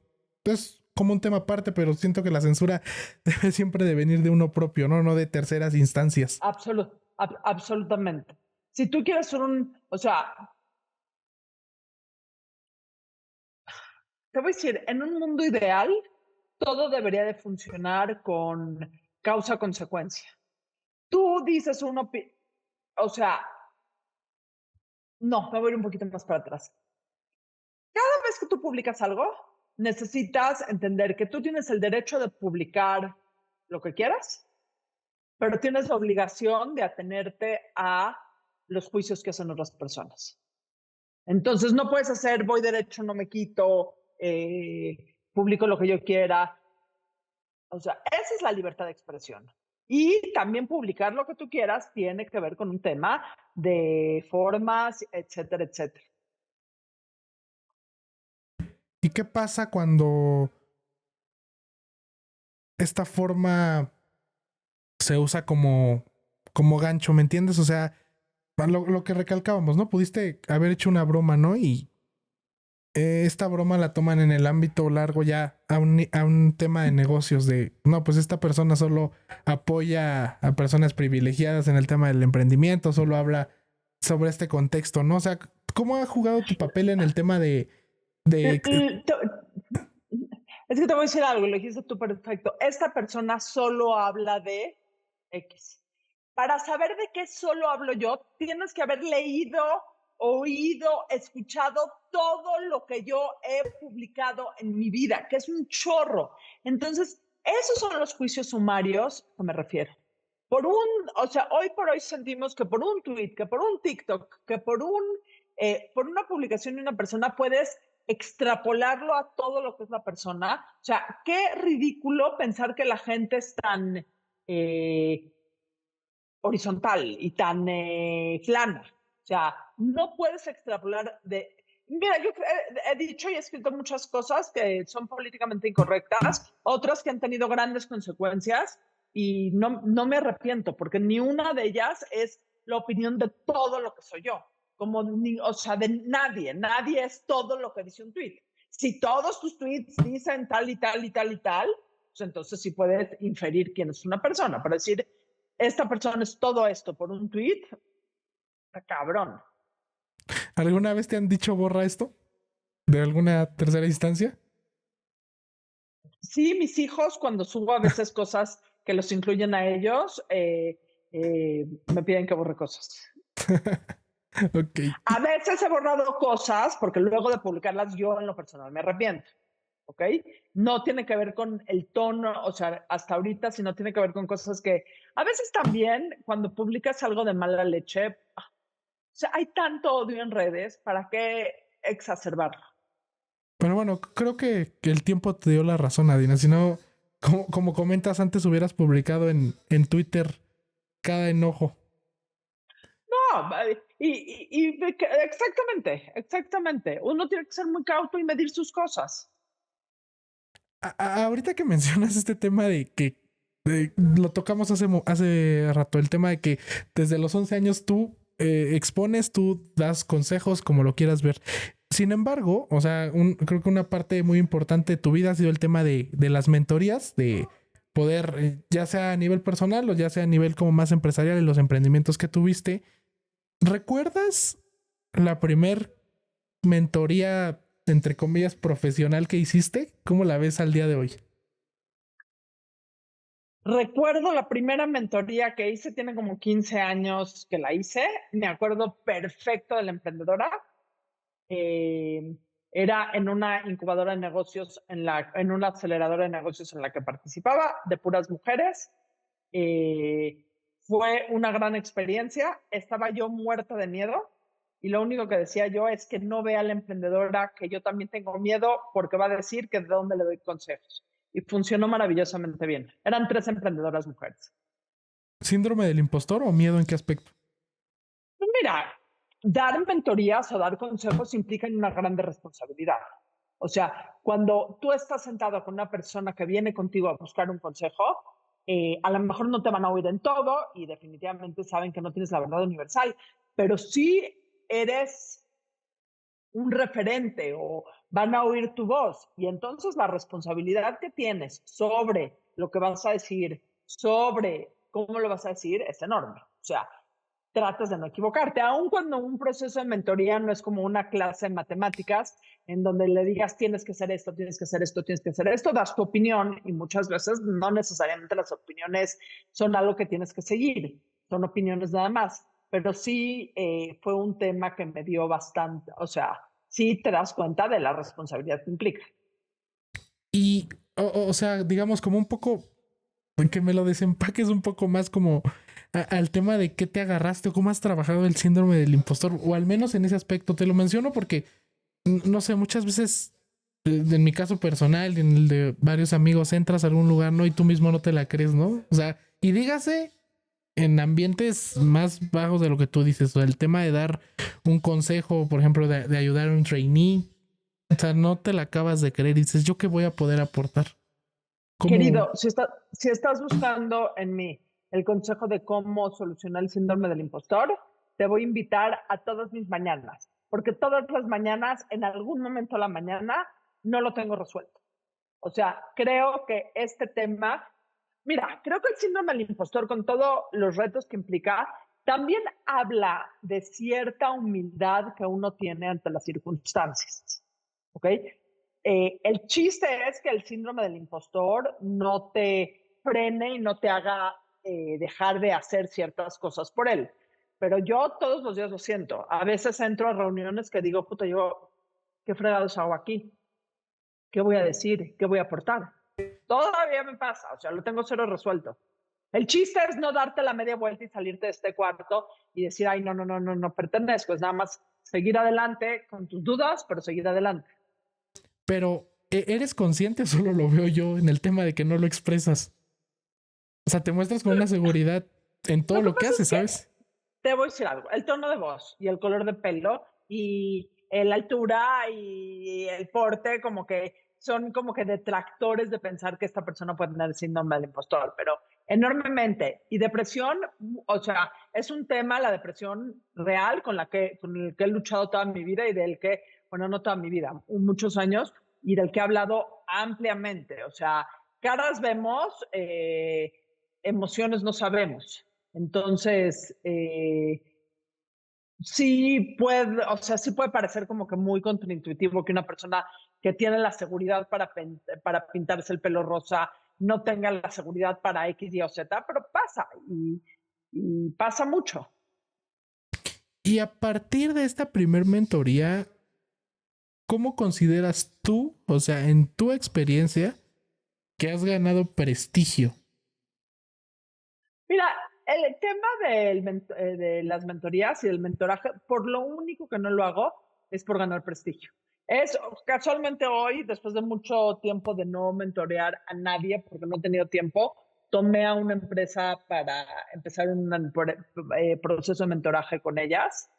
es como un tema aparte, pero siento que la censura debe siempre de venir de uno propio, ¿no? No de terceras instancias. Absolutamente. Si tú quieres o sea, te voy a decir, en un mundo ideal, todo debería de funcionar con causa-consecuencia. Tú dices o sea, no, me voy a ir un poquito más para atrás. Cada vez que tú publicas algo, necesitas entender que tú tienes el derecho de publicar lo que quieras, pero tienes la obligación de atenerte a los juicios que hacen otras personas. Entonces no puedes hacer voy derecho, no me quito, publico lo que yo quiera. O sea, esa es la libertad de expresión. Y también publicar lo que tú quieras tiene que ver con un tema de formas, etcétera, etcétera. ¿Y qué pasa cuando esta forma se usa como gancho, ¿me entiendes? O sea, lo que recalcábamos, ¿no? Pudiste haber hecho una broma, ¿no? Y esta broma la toman en el ámbito largo ya a un tema de negocios de, no, pues esta persona solo apoya a personas privilegiadas en el tema del emprendimiento, solo habla sobre este contexto, ¿no? O sea, ¿cómo ha jugado tu papel en el tema de... Es que te voy a decir algo, lo dijiste tú perfecto. Esta persona solo habla de X. Para saber de qué solo hablo yo, tienes que haber leído, oído, escuchado todo lo que yo he publicado en mi vida, que es un chorro. Entonces, esos son los juicios sumarios que me refiero. O sea, hoy por hoy sentimos que por un tweet, que por un TikTok, que por una publicación de una persona puedes extrapolarlo a todo lo que es la persona. O sea, qué ridículo pensar que la gente es tan horizontal y tan plana. O sea, no puedes extrapolar de... Mira, yo he dicho y he escrito muchas cosas que son políticamente incorrectas, otras que han tenido grandes consecuencias y no me arrepiento porque ni una de ellas es la opinión de todo lo que soy yo. O sea, de nadie es todo lo que dice un tweet. Si todos tus tweets dicen tal y tal y tal y tal, pues entonces sí puedes inferir quién es una persona. Para decir, esta persona es todo esto por un tweet, está cabrón. ¿Alguna vez te han dicho borra esto? ¿De alguna tercera instancia? Sí, mis hijos, cuando subo a veces cosas que los incluyen a ellos, me piden que borre cosas. Ok. A veces he borrado cosas porque luego de publicarlas yo en lo personal me arrepiento. ¿Ok? No tiene que ver con el tono, o sea, hasta ahorita, sino tiene que ver con cosas que a veces también cuando publicas algo de mala leche, o sea, hay tanto odio en redes, ¿para qué exacerbarlo? Pero bueno, creo que el tiempo te dio la razón, Adina. Si no, como comentas antes, hubieras publicado en Twitter cada enojo. No, exactamente. Uno tiene que ser muy cauto y medir sus cosas. Ahorita que mencionas este tema de que lo tocamos hace rato, el tema de que desde los 11 años tú expones, tú das consejos, como lo quieras ver. Sin embargo, o sea, creo que una parte muy importante de tu vida ha sido el tema de las mentorías, de poder, ya sea a nivel personal o ya sea a nivel como más empresarial, en los emprendimientos que tuviste. ¿Recuerdas la primer mentoría, entre comillas, profesional que hiciste? ¿Cómo la ves al día de hoy? Recuerdo la primera mentoría que hice, tiene como 15 años que la hice. Me acuerdo perfecto de la emprendedora. Era en una incubadora de negocios, en una aceleradora de negocios en la que participaba, de puras mujeres. Fue una gran experiencia. Estaba yo muerta de miedo y lo único que decía yo es que no vea a la emprendedora que yo también tengo miedo porque va a decir que de dónde le doy consejos. Y funcionó maravillosamente bien. Eran 3 emprendedoras mujeres. ¿Síndrome del impostor o miedo en qué aspecto? Pues mira, dar mentorías o dar consejos implica una grande responsabilidad. O sea, cuando tú estás sentado con una persona que viene contigo a buscar un consejo, a lo mejor no te van a oír en todo y definitivamente saben que no tienes la verdad universal, pero sí eres un referente o van a oír tu voz. Y entonces la responsabilidad que tienes sobre lo que vas a decir, sobre cómo lo vas a decir, es enorme. O sea, tratas de no equivocarte, aun cuando un proceso de mentoría no es como una clase de matemáticas en donde le digas tienes que hacer esto, tienes que hacer esto, tienes que hacer esto, das tu opinión y muchas veces no necesariamente las opiniones son algo que tienes que seguir, son opiniones nada más, pero sí fue un tema que me dio bastante, o sea, sí te das cuenta de la responsabilidad que implica. Y, o sea, digamos como un poco, que me lo desempaques un poco más como al tema de qué te agarraste o cómo has trabajado el síndrome del impostor, o al menos en ese aspecto. Te lo menciono porque, no sé, muchas veces, en mi caso personal y en el de varios amigos, entras a algún lugar, ¿no? Y tú mismo no te la crees, ¿no? O sea, y dígase en ambientes más bajos de lo que tú dices, o sea, el tema de dar un consejo, por ejemplo, de ayudar a un trainee, o sea, no te la acabas de creer y dices, ¿yo qué voy a poder aportar? ¿Cómo? Querido, si estás buscando en mí el consejo de cómo solucionar el síndrome del impostor, te voy a invitar a todas mis mañanas, porque todas las mañanas, en algún momento de la mañana, no lo tengo resuelto. O sea, creo que este tema, mira, creo que el síndrome del impostor, con todos los retos que implica, también habla de cierta humildad que uno tiene ante las circunstancias. ¿Ok? El chiste es que el síndrome del impostor no te frene y no te haga dejar de hacer ciertas cosas por él. Pero yo todos los días lo siento. A veces entro a reuniones que digo, puta, yo, ¿qué fregados hago aquí? ¿Qué voy a decir? ¿Qué voy a aportar? Todavía me pasa, o sea, lo tengo cero resuelto. El chiste es no darte la media vuelta y salirte de este cuarto y decir, ay, no pertenezco. Es nada más seguir adelante con tus dudas, pero seguir adelante. Pero, ¿eres consciente o solo lo veo yo en el tema de que no lo expresas? O sea, te muestras con una seguridad en todo Lo que lo que pasa es haces, que ¿sabes? te voy a decir algo, el tono de voz y el color de pelo y la altura y el porte como que son como que detractores de pensar que esta persona puede tener síndrome del impostor, pero enormemente. Y depresión, o sea, es un tema, la depresión real con el que he luchado toda mi vida y del que, bueno, no toda mi vida, muchos años, y del que he hablado ampliamente. O sea, caras vemos, emociones no sabemos. Entonces, o sea, sí puede parecer como que muy contraintuitivo que una persona que tiene la seguridad para pintarse el pelo rosa no tenga la seguridad para X, Y o Z, pero pasa y pasa mucho. Y a partir de esta primer mentoría, ¿cómo consideras tú, o sea, en tu experiencia, que has ganado prestigio? Mira, el tema de las mentorías y del mentoraje, por lo único que no lo hago es por ganar prestigio. Es casualmente hoy, después de mucho tiempo de no mentorear a nadie porque no he tenido tiempo, tomé a una empresa para empezar un proceso de mentoraje con ellas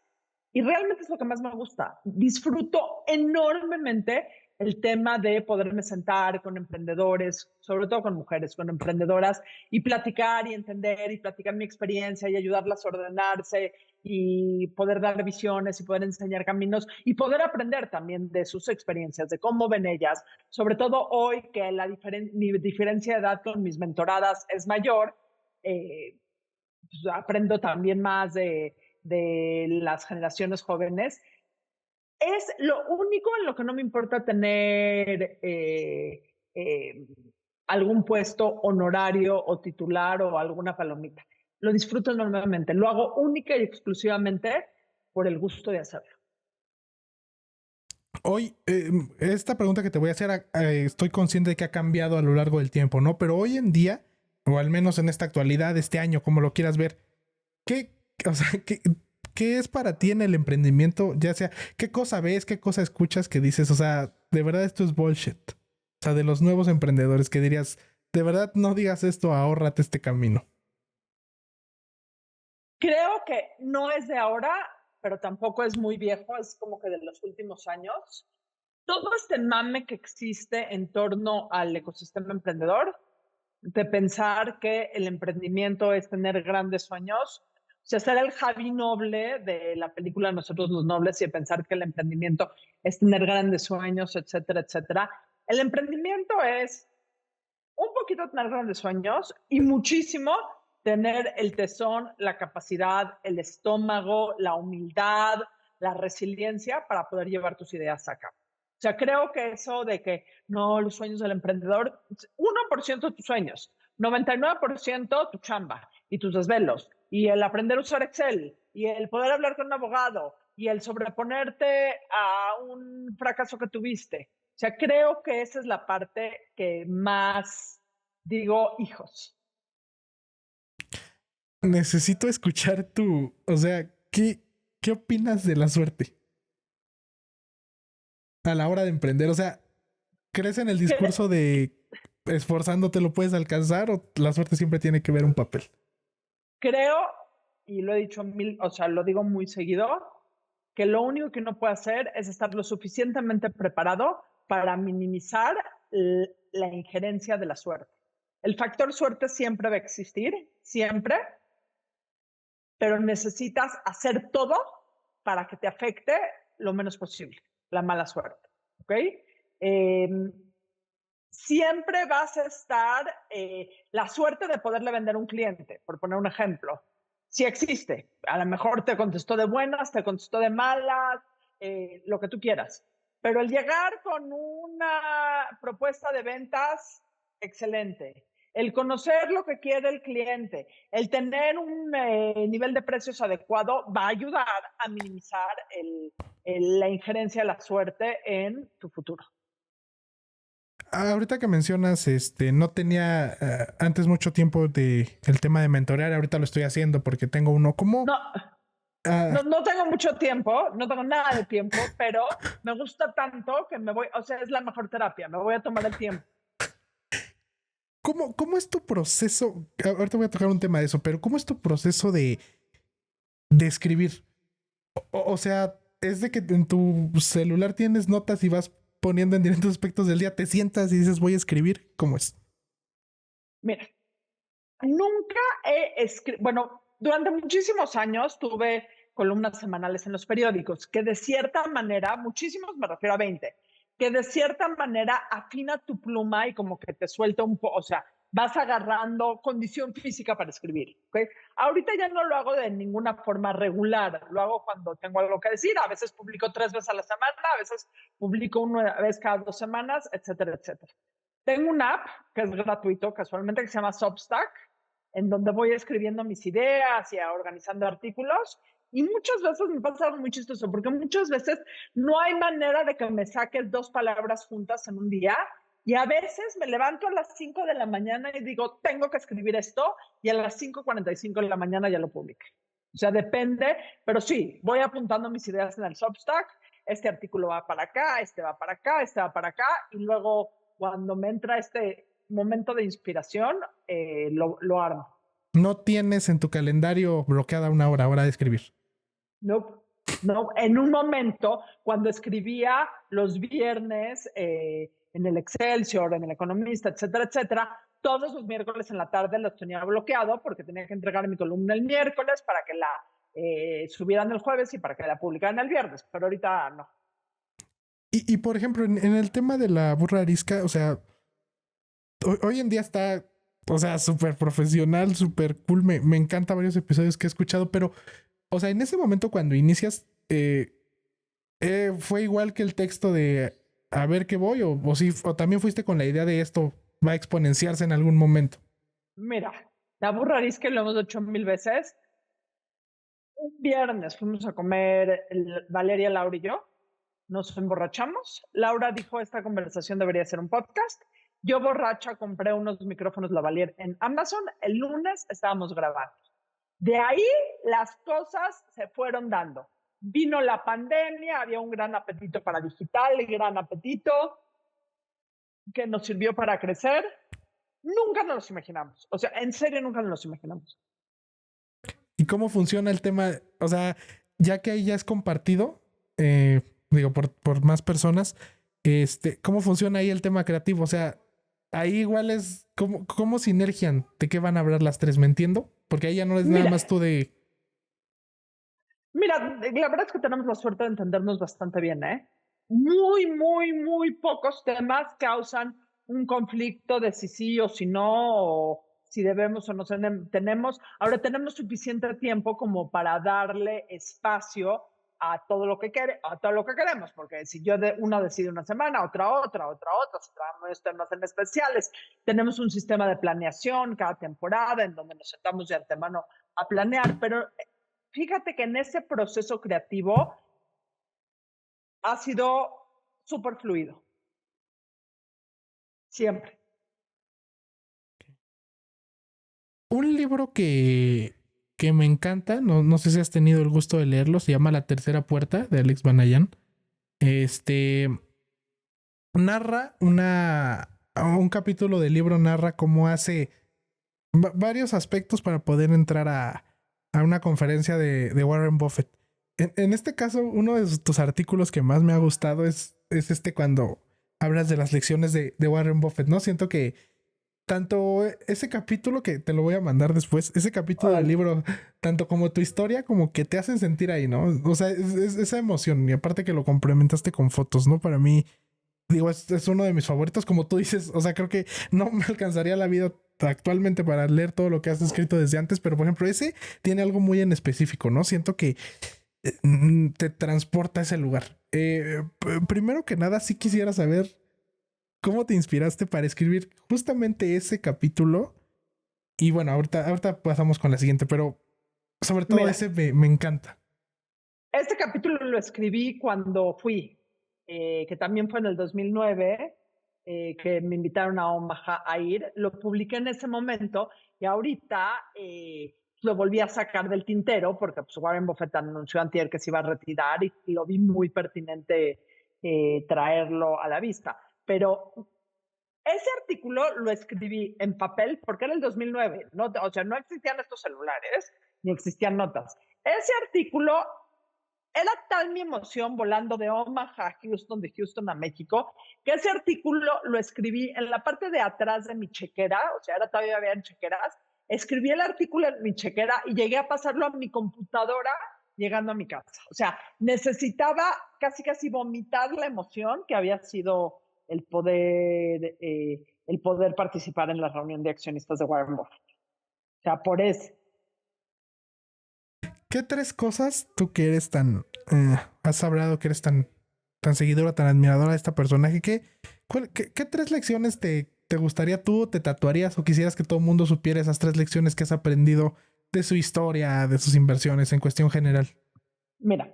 y realmente es lo que más me gusta. Disfruto enormemente el tema de poderme sentar con emprendedores, sobre todo con mujeres, con emprendedoras, y platicar y entender y platicar mi experiencia y ayudarlas a ordenarse y poder dar visiones y poder enseñar caminos y poder aprender también de sus experiencias, de cómo ven ellas, sobre todo hoy que mi diferencia de edad con mis mentoradas es mayor, pues aprendo también más de las generaciones jóvenes. Es lo único en lo que no me importa tener algún puesto honorario o titular o alguna palomita. Lo disfruto enormemente. Lo hago única y exclusivamente por el gusto de hacerlo. Hoy, esta pregunta que te voy a hacer, estoy consciente de que ha cambiado a lo largo del tiempo, ¿no? Pero hoy en día, o al menos en esta actualidad, este año, como lo quieras ver, ¿qué, o sea, qué es para ti en el emprendimiento? Ya sea, ¿qué cosa ves, qué cosa escuchas que dices, o sea, de verdad esto es bullshit? O sea, de los nuevos emprendedores que dirías, de verdad no digas esto, ahórrate este camino. Creo que no es de ahora, pero tampoco es muy viejo, es como que de los últimos años. Todo este mame que existe en torno al ecosistema emprendedor, de pensar que el emprendimiento es tener grandes sueños, o sea, ser el Javi Noble de la película Nosotros los Nobles y de pensar que el emprendimiento es tener grandes sueños, etcétera, etcétera. El emprendimiento es un poquito tener grandes sueños y muchísimo tener el tesón, la capacidad, el estómago, la humildad, la resiliencia para poder llevar tus ideas a cabo. O sea, creo que eso de que no, los sueños del emprendedor, 1% tus sueños, 99% tu chamba y tus desvelos, y el aprender a usar Excel, y el poder hablar con un abogado, y el sobreponerte a un fracaso que tuviste. O sea, creo que esa es la parte que más digo, hijos. necesito escuchar o sea, ¿qué opinas de la suerte a la hora de emprender? O sea, ¿crees en el Cre- discurso de esforzándote lo puedes alcanzar o la suerte siempre tiene que ver un papel? Creo, y lo he dicho o sea, lo digo muy seguido, que lo único que uno puede hacer es estar lo suficientemente preparado para minimizar la injerencia de la suerte. El factor suerte siempre va a existir, siempre, pero necesitas hacer todo para que te afecte lo menos posible, la mala suerte. ¿Ok? Eh, siempre vas a estar, la suerte de poderle vender a un cliente, por poner un ejemplo, sí existe. A lo mejor te contestó de buenas, te contestó de malas, lo que tú quieras. Pero el llegar con una propuesta de ventas excelente, el conocer lo que quiere el cliente, el tener un nivel de precios adecuado va a ayudar a minimizar la injerencia de la suerte en tu futuro. Ahorita que mencionas, no tenía antes mucho tiempo de el tema de mentorear, ahorita lo estoy haciendo porque tengo uno como... No, no tengo mucho tiempo, no tengo nada de tiempo, pero me gusta tanto que me voy, o sea, es la mejor terapia, me voy a tomar el tiempo. ¿Cómo es tu proceso? Ahorita voy a tocar un tema de eso, pero ¿cómo es tu proceso de escribir? O sea, es de que en tu celular tienes notas y vas poniendo en diferentes aspectos del día, te sientas y dices voy a escribir, ¿cómo es? Mira, nunca he escrito, bueno, durante muchísimos años tuve columnas semanales en los periódicos, que de cierta manera, muchísimos, me refiero a 20, que de cierta manera afina tu pluma y como que te suelta un poco, o sea, vas agarrando condición física para escribir. ¿Okay? Ahorita ya no lo hago de ninguna forma regular, lo hago cuando tengo algo que decir, a veces publico 3 veces a la semana, a veces publico una vez cada 2 semanas, etcétera, etcétera. Tengo una app que es gratuito, casualmente, que se llama Substack, en donde voy escribiendo mis ideas y organizando artículos. Y muchas veces me pasa algo muy chistoso, porque muchas veces no hay manera de que me saques 2 palabras juntas en un día. Y a veces me levanto a las 5 de la mañana y digo, tengo que escribir esto, y a las 5:45 de la mañana ya lo publiqué. O sea, depende, pero sí, voy apuntando mis ideas en el Substack. Este artículo va para acá, este va para acá, este va para acá, y luego cuando me entra este momento de inspiración, lo armo. No tienes en tu calendario bloqueada una hora de escribir. No, no, en un momento, cuando escribía los viernes en el Excelsior, en el Economista, etcétera, etcétera, todos los miércoles en la tarde los tenía bloqueado porque tenía que entregar mi columna el miércoles para que la subieran el jueves y para que la publicaran el viernes, pero ahorita no. Y por ejemplo, en el tema de la burra arisca, o sea, hoy en día está, o sea, súper profesional, súper cool. Me encanta varios episodios que he escuchado, pero, o sea, en ese momento cuando inicias, ¿fue igual que el texto de a ver qué voy? O también fuiste con la idea de esto va a exponenciarse en algún momento. Mira, la burra arisca lo hemos hecho 1000 veces. Un viernes fuimos a comer Valeria, Laura y yo. Nos emborrachamos. Laura dijo, esta conversación debería ser un podcast. Yo borracha compré unos micrófonos lavalier en Amazon. El lunes estábamos grabando. De ahí las cosas se fueron dando. Vino la pandemia, había un gran apetito para digital, gran apetito que nos sirvió para crecer. Nunca nos los imaginamos. O sea, en serio, nunca nos los imaginamos. ¿Y cómo funciona el tema? O sea, ya que ahí ya es compartido, digo, por más personas, ¿cómo funciona ahí el tema creativo? O sea, ahí igual es, ¿cómo sinergian? ¿De qué van a hablar las tres? ¿Me entiendo? Porque ahí ya no es nada más tú de... Mira, la verdad es que tenemos la suerte de entendernos bastante bien, ¿eh? Muy, muy, muy pocos temas causan un conflicto de si sí o si no, o si debemos o no tenemos. Ahora tenemos suficiente tiempo como para darle espacio a todo lo que a todo lo que queremos, porque si uno decide una semana, otra, si trabajamos temas en especiales, tenemos un sistema de planeación cada temporada en donde nos sentamos de antemano a planear, pero fíjate que en ese proceso creativo ha sido súper fluido, siempre. Un libro que me encanta, no sé si has tenido el gusto de leerlo, se llama La Tercera Puerta de Alex Banayan. Este narra un capítulo del libro, narra cómo hace varios aspectos para poder entrar a una conferencia de Warren Buffett. En este caso, uno de tus artículos que más me ha gustado es este cuando hablas de las lecciones de Warren Buffett, ¿no? Siento que tanto ese capítulo, que te lo voy a mandar después, ese capítulo del Órale. libro, tanto como tu historia, como que te hacen sentir ahí, ¿no? O sea, es esa emoción, y aparte que lo complementaste con fotos, ¿no? Para mí, digo, es uno de mis favoritos, como tú dices, o sea, creo que no me alcanzaría la vida actualmente para leer todo lo que has escrito desde antes, pero por ejemplo, ese tiene algo muy en específico, ¿no? Siento que te transporta a ese lugar. Primero que nada, sí quisiera saber cómo te inspiraste para escribir justamente ese capítulo. Y bueno, ahorita pasamos con la siguiente, pero sobre todo Mira, ese me encanta. este capítulo lo escribí cuando fui, que también fue en el 2009, que me invitaron a Omaha a ir. Lo publiqué en ese momento y ahorita lo volví a sacar del tintero porque pues, Warren Buffett anunció antier que se iba a retirar y lo vi muy pertinente traerlo a la vista. Pero ese artículo lo escribí en papel porque era el 2009, ¿no? O sea, no existían estos celulares ni existían notas. Ese artículo era tal mi emoción volando de Omaha a Houston, de Houston a México, que ese artículo lo escribí en la parte de atrás de mi chequera, o sea, era todavía había chequeras, escribí el artículo en mi chequera y llegué a pasarlo a mi computadora llegando a mi casa. O sea, necesitaba casi vomitar la emoción que había sido el poder participar en la reunión de accionistas de Warren Buffett. O sea, por eso. ¿Qué tres cosas tú que eres has hablado que eres tan seguidora, tan admiradora de esta personaje? ¿Qué tres lecciones te gustaría tú, te tatuarías o quisieras que todo el mundo supiera esas tres lecciones que has aprendido de su historia, de sus inversiones en cuestión general? Mira,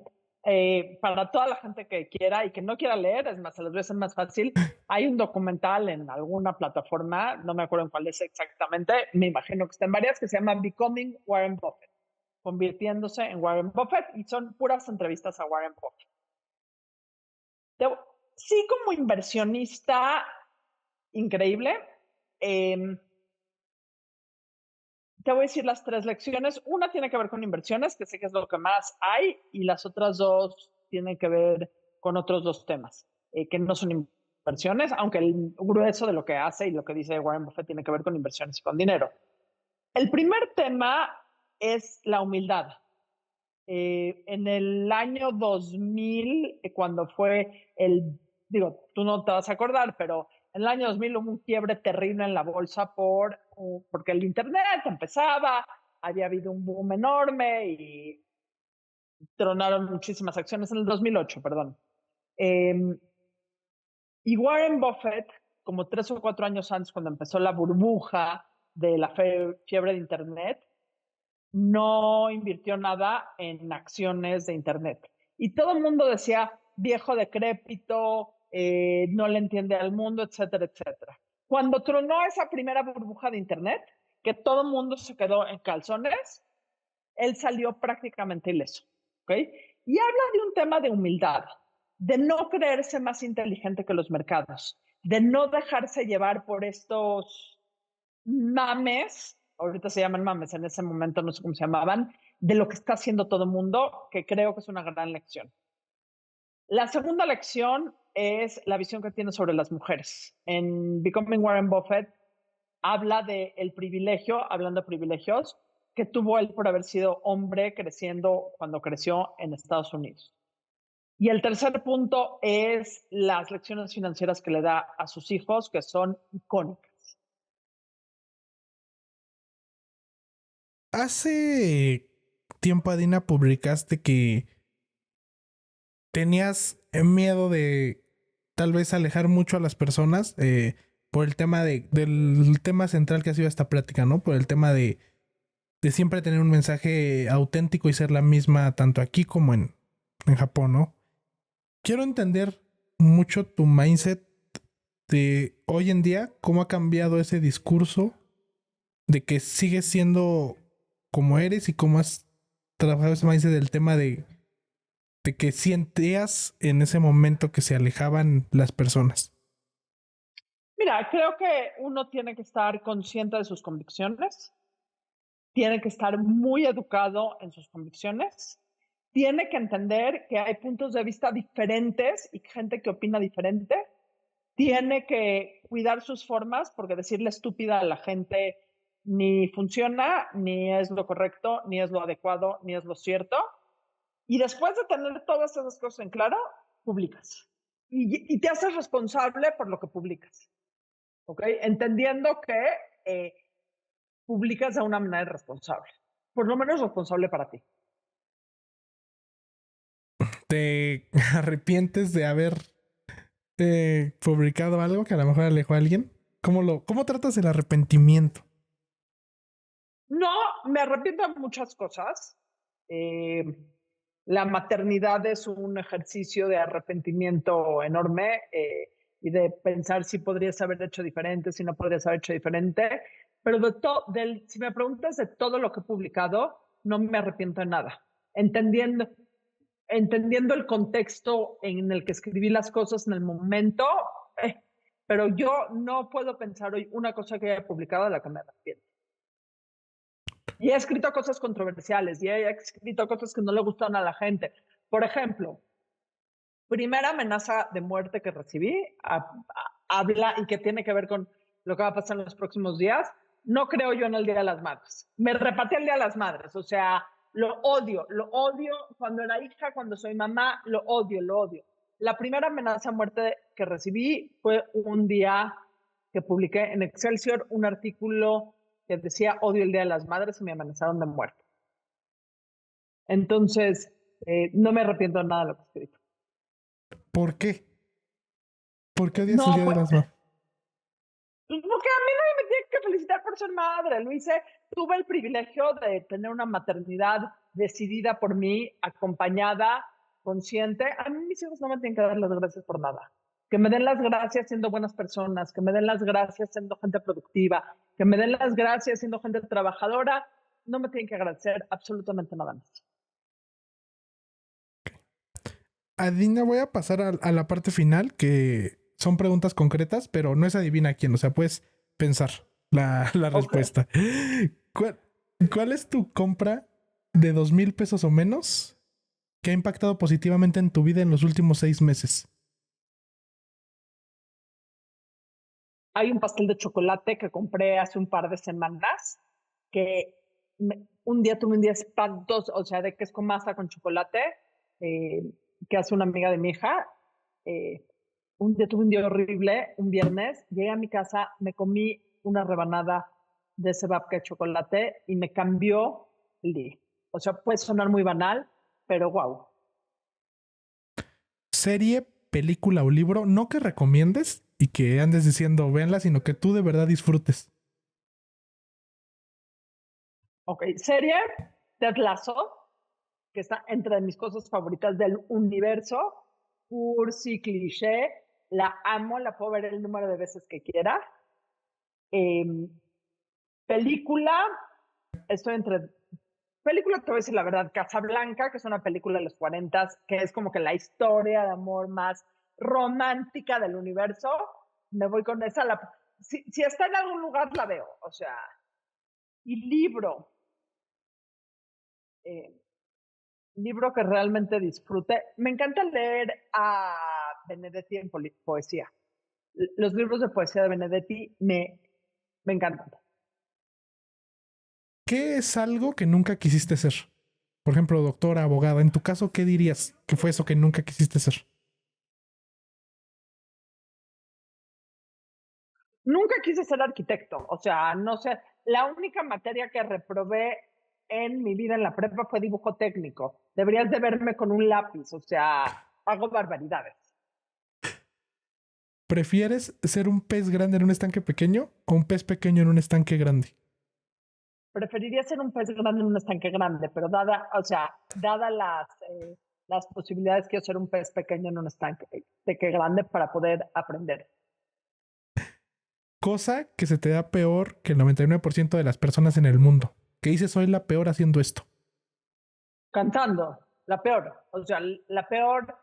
para toda la gente que quiera y que no quiera leer, es más, se los voy a hacer más fácil. Hay un documental en alguna plataforma, no me acuerdo en cuál es exactamente, me imagino que está en varias, que se llama Becoming Warren Buffett, convirtiéndose en Warren Buffett, y son puras entrevistas a Warren Buffett. Sí, como inversionista, increíble. Te voy a decir las tres lecciones. Una tiene que ver con inversiones, que sé que es lo que más hay, y las otras dos tienen que ver con otros dos temas, que no son inversiones, aunque el grueso de lo que hace y lo que dice Warren Buffett tiene que ver con inversiones y con dinero. El primer tema es la humildad. En el año 2000, cuando fue digo, tú no te vas a acordar, pero en el año 2000 hubo un quiebre terrible en la bolsa porque el Internet empezaba, había habido un boom enorme y tronaron muchísimas acciones en el 2008, perdón. Y Warren Buffett, como 3 o 4 años antes, cuando empezó la burbuja de la fiebre de Internet, no invirtió nada en acciones de Internet. Y todo el mundo decía, viejo decrépito, no le entiende al mundo, etcétera, etcétera. Cuando tronó esa primera burbuja de Internet, que todo el mundo se quedó en calzones, él salió prácticamente ileso. ¿Okay? Y habla de un tema de humildad, de no creerse más inteligente que los mercados, de no dejarse llevar por estos mames, ahorita se llaman mames, en ese momento no sé cómo se llamaban, de lo que está haciendo todo el mundo, que creo que es una gran lección. La segunda lección es la visión que tiene sobre las mujeres. En Becoming Warren Buffett habla del privilegio, hablando de privilegios, que tuvo él por haber sido hombre creciendo cuando creció en Estados Unidos. Y el tercer punto es las lecciones financieras que le da a sus hijos, que son icónicas. Hace tiempo, Adina, publicaste que tenías miedo de tal vez alejar mucho a las personas por el tema del tema central que ha sido esta plática, ¿no? Por el tema de siempre tener un mensaje auténtico y ser la misma tanto aquí como en Japón, ¿no? Quiero entender mucho tu mindset de hoy en día, cómo ha cambiado ese discurso de que sigues siendo cómo eres y cómo has trabajado ese mindset del tema de que sientías en ese momento que se alejaban las personas? Mira, creo que uno tiene que estar consciente de sus convicciones, tiene que estar muy educado en sus convicciones, tiene que entender que hay puntos de vista diferentes y gente que opina diferente, tiene que cuidar sus formas porque decirle estúpida a la gente ni funciona, ni es lo correcto, ni es lo adecuado, ni es lo cierto. Y después de tener todas esas cosas en claro, publicas. Y te haces responsable por lo que publicas. ¿Ok? Entendiendo que publicas de una manera responsable. Por lo menos responsable para ti. ¿Te arrepientes de haber publicado algo que a lo mejor alejó a alguien? ¿Cómo tratas el arrepentimiento? No, me arrepiento de muchas cosas. La maternidad es un ejercicio de arrepentimiento enorme y de pensar si podrías haber hecho diferente, si no podrías haber hecho diferente. Pero si me preguntas de todo lo que he publicado, no me arrepiento de nada. Entendiendo el contexto en el que escribí las cosas en el momento, pero yo no puedo pensar hoy una cosa que haya publicado de la que me arrepiento. Y he escrito cosas controversiales y he escrito cosas que no le gustan a la gente. Por ejemplo, primera amenaza de muerte que recibí, habla y que tiene que ver con lo que va a pasar en los próximos días. No creo yo en el Día de las Madres. Me repateé el Día de las Madres, o sea, lo odio cuando era hija, cuando soy mamá, lo odio. La primera amenaza de muerte que recibí fue un día que publiqué en Excelsior un artículo que decía odio el Día de las Madres y me amenazaron de muerte. Entonces, no me arrepiento de nada de lo que he escrito. ¿Por qué? ¿Por qué odias No, el Día de las Madres? Porque a mí nadie me tiene que felicitar por ser madre. Lo hice, tuve el privilegio de tener una maternidad decidida por mí, acompañada, consciente. A mí mis hijos no me tienen que dar las gracias por nada. Que me den las gracias siendo buenas personas, que me den las gracias siendo gente productiva, que me den las gracias siendo gente trabajadora. No me tienen que agradecer absolutamente nada más. Adina, voy a pasar a la parte final, que son preguntas concretas, pero no es adivina quién, o sea, puedes pensar la respuesta. ¿Cuál es tu compra de 2,000 pesos o menos que ha impactado positivamente en tu vida en los últimos 6 meses? Hay un pastel de chocolate que compré hace un par de semanas que un día tuve un día espantoso, o sea, de que es con masa con chocolate, que hace una amiga de mi hija. Un día tuve un día horrible, un viernes, llegué a mi casa, me comí una rebanada de ese babka de chocolate y me cambió el día. O sea, puede sonar muy banal, pero wow. Serie, película o libro, no que recomiendes y que andes diciendo véanla, sino que tú de verdad disfrutes. Ok, serie Ted Lasso, que está entre mis cosas favoritas del universo, cursi, cliché, la amo, la puedo ver el número de veces que quiera. Película, estoy entre... Película, te voy a decir la verdad, Casablanca, que es una película de los 40, que es como que la historia de amor más romántica del universo. Me voy con esa. Si está en algún lugar, la veo. O sea, y libro que realmente disfrute. Me encanta leer a Benedetti en poesía. Los libros de poesía de Benedetti me encantan. ¿Qué es algo que nunca quisiste ser? Por ejemplo, doctora, abogada. En tu caso, ¿qué dirías que fue eso que nunca quisiste ser? Nunca quise ser arquitecto. O sea, no sé. La única materia que reprobé en mi vida en la prepa fue dibujo técnico. Deberías de verme con un lápiz. O sea, hago barbaridades. ¿Prefieres ser un pez grande en un estanque pequeño o un pez pequeño en un estanque grande? Preferiría ser un pez grande en un estanque grande, pero dadas las posibilidades, quiero ser un pez pequeño en un estanque grande para poder aprender. Cosa que se te da peor que el 99% de las personas en el mundo. que dices soy la peor haciendo esto? Cantando, la peor. O sea, la peor,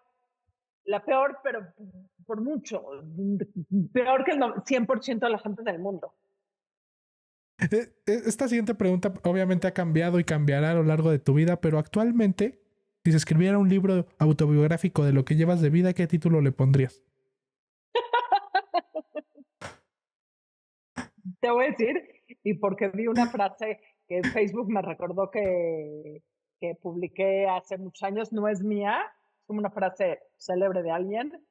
pero por mucho. Peor que el 100% de la gente del mundo. Esta siguiente pregunta obviamente ha cambiado y cambiará a lo largo de tu vida, pero actualmente, si se escribiera un libro autobiográfico de lo que llevas de vida, ¿qué título le pondrías? Te voy a decir, y porque vi una frase que en Facebook me recordó que publiqué hace muchos años, no es mía, es como una frase célebre de alguien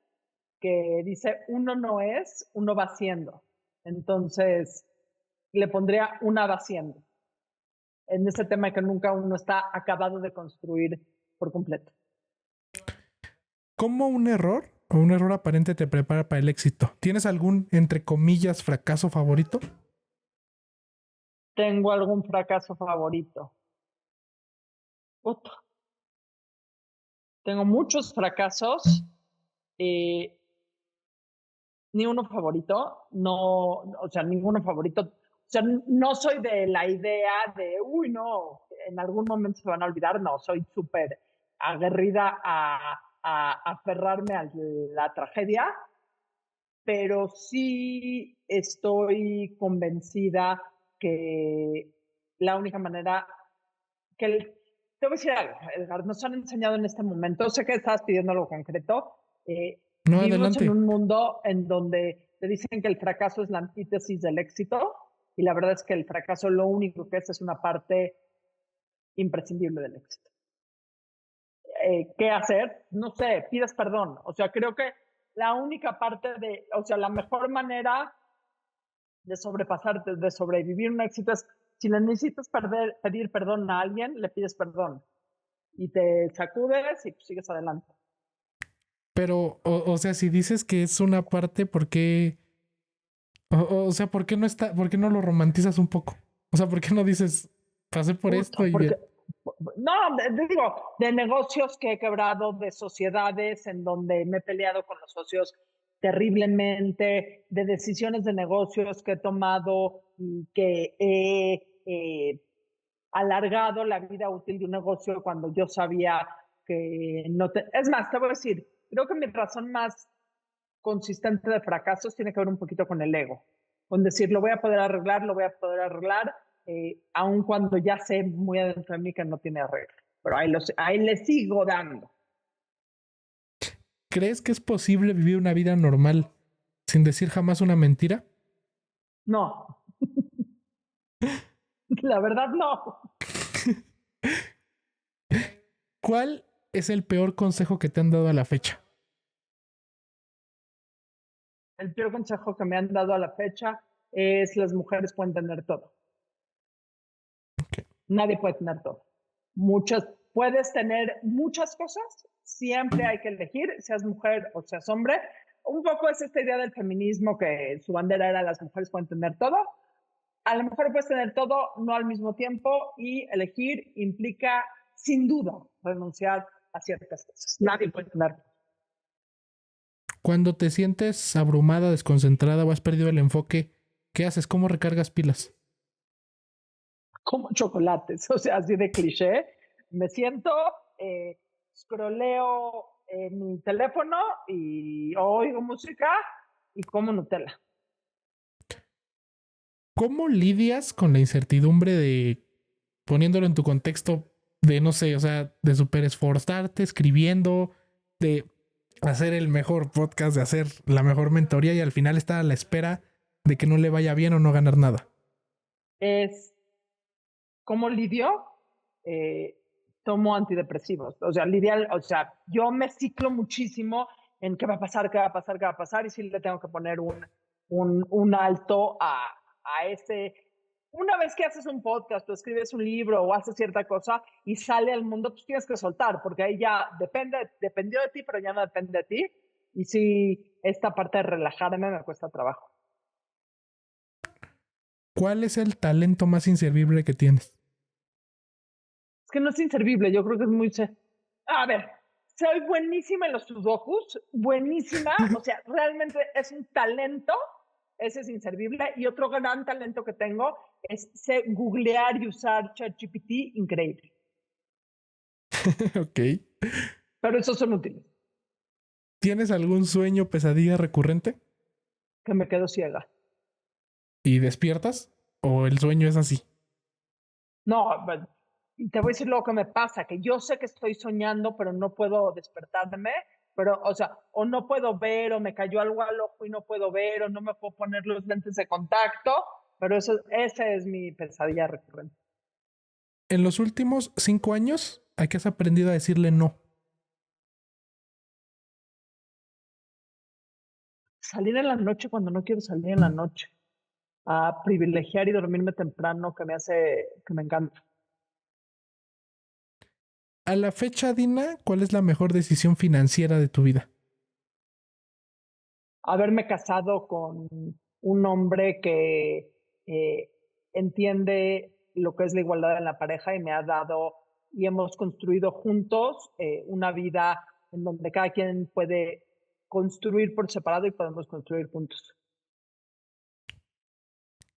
que dice, uno no es, uno va siendo. Entonces, le pondría una va siendo, en ese tema que nunca uno está acabado de construir por completo. ¿Cómo un error o un error aparente te prepara para el éxito? ¿Tienes algún, entre comillas, fracaso favorito? ¿Tengo algún fracaso favorito? Puta. Tengo muchos fracasos. Ni uno favorito. No, o sea, ninguno favorito. O sea, no soy de la idea de, uy, no, en algún momento se van a olvidar. No, soy súper aguerrida a aferrarme a la tragedia, pero sí estoy convencida que la única manera que te voy a decir algo, Edgar, nos han enseñado en este momento, sé que estabas pidiendo algo concreto, No, vivimos adelante. en un mundo en donde te dicen que el fracaso es la antítesis del éxito, y la verdad es que el fracaso lo único que es una parte imprescindible del éxito. ¿Qué hacer? No sé, pides perdón. O sea, creo que la única parte de, o sea, la mejor manera de sobrepasar, de sobrevivir un éxito es, si le necesitas pedir perdón a alguien, le pides perdón y te sacudes y sigues adelante. Pero, o sea, si dices que es una parte, ¿por qué? O sea, ¿por qué no está, por qué no lo romantizas un poco? O sea, ¿por qué no dices, pasé por esto y porque, no, digo, de negocios que he quebrado, de sociedades en donde me he peleado con los socios terriblemente, de decisiones de negocios que he tomado y que he alargado la vida útil de un negocio cuando yo sabía que no te... Es más, te voy a decir, creo que mi razón más consistente de fracasos tiene que ver un poquito con el ego, con decir, lo voy a poder arreglar, aun cuando ya sé muy adentro de mí que no tiene arreglo. Pero ahí le sigo dando. ¿crees que es posible vivir una vida normal sin decir jamás una mentira? No. La verdad, no. ¿Cuál es el peor consejo que te han dado a la fecha? El peor consejo que me han dado a la fecha es las mujeres pueden tener todo. Okay. Nadie puede tener todo. Puedes tener muchas cosas, siempre hay que elegir, seas mujer o seas hombre. Un poco es esta idea del feminismo que su bandera era las mujeres pueden tener todo. A lo mejor puedes tener todo, no al mismo tiempo, y elegir implica, sin duda, renunciar a ciertas cosas. Nadie puede tener todo. Cuando te sientes abrumada, desconcentrada o has perdido el enfoque, ¿qué haces? ¿Cómo recargas pilas? Como chocolates, o sea, así de cliché. Me siento, scrolleo mi teléfono y oigo música y como Nutella. ¿Cómo lidias con la incertidumbre de, poniéndolo en tu contexto, de no sé, o sea, de super esforzarte escribiendo, de hacer el mejor podcast, de hacer la mejor mentoría y al final estar a la espera de que no le vaya bien o no ganar nada? Es ¿cómo lidio? Tomo antidepresivos. O sea, yo me ciclo muchísimo en qué va a pasar, qué va a pasar, qué va a pasar, y sí le tengo que poner un alto a ese. Una vez que haces un podcast o escribes un libro o haces cierta cosa y sale al mundo, pues tienes que soltar, porque ahí ya dependió de ti, pero ya no depende de ti. Y sí, esta parte de relajarme me cuesta trabajo. ¿Cuál es el talento más inservible que tienes? Es que no es inservible, yo creo que es muy... A ver, soy buenísima en los sudokus, buenísima, o sea, realmente es un talento ese es inservible. Y otro gran talento que tengo es sé googlear y usar ChatGPT, increíble. Ok. Pero esos son útiles. ¿Tienes algún sueño, pesadilla recurrente? Que me quedo ciega. ¿Y despiertas? ¿O el sueño es así? No, te voy a decir lo que me pasa, que yo sé que estoy soñando, pero no puedo despertarme, pero, o sea, o no puedo ver, o me cayó algo al ojo y no puedo ver, o no me puedo poner los lentes de contacto, pero esa es mi pesadilla recurrente. En los últimos 5 años, ¿a qué has aprendido a decirle no? Salir en la noche cuando no quiero salir en la noche, a privilegiar y dormirme temprano, que me encanta. A la fecha, Dina, ¿cuál es la mejor decisión financiera de tu vida? Haberme casado con un hombre que eh, entiende lo que es la igualdad en la pareja y me ha dado y hemos construido juntos una vida en donde cada quien puede construir por separado y podemos construir juntos.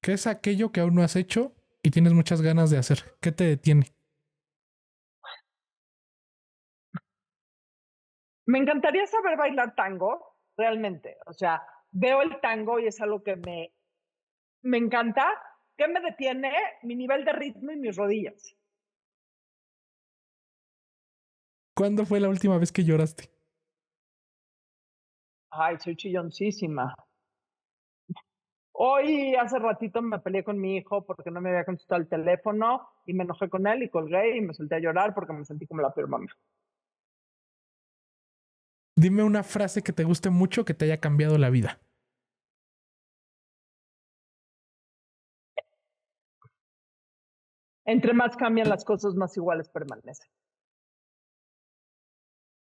¿Qué es aquello que aún no has hecho y tienes muchas ganas de hacer? ¿Qué te detiene? Me encantaría saber bailar tango, realmente. O sea, veo el tango y es algo que me encanta. ¿Qué me detiene? Mi nivel de ritmo y mis rodillas. ¿Cuándo fue la última vez que lloraste? Ay, soy chilloncísima. Hoy, hace ratito me peleé con mi hijo porque no me había contestado el teléfono y me enojé con él y colgué y me solté a llorar porque me sentí como la peor mamá. Dime una frase que te guste mucho que te haya cambiado la vida. Entre más cambian las cosas, más iguales permanecen.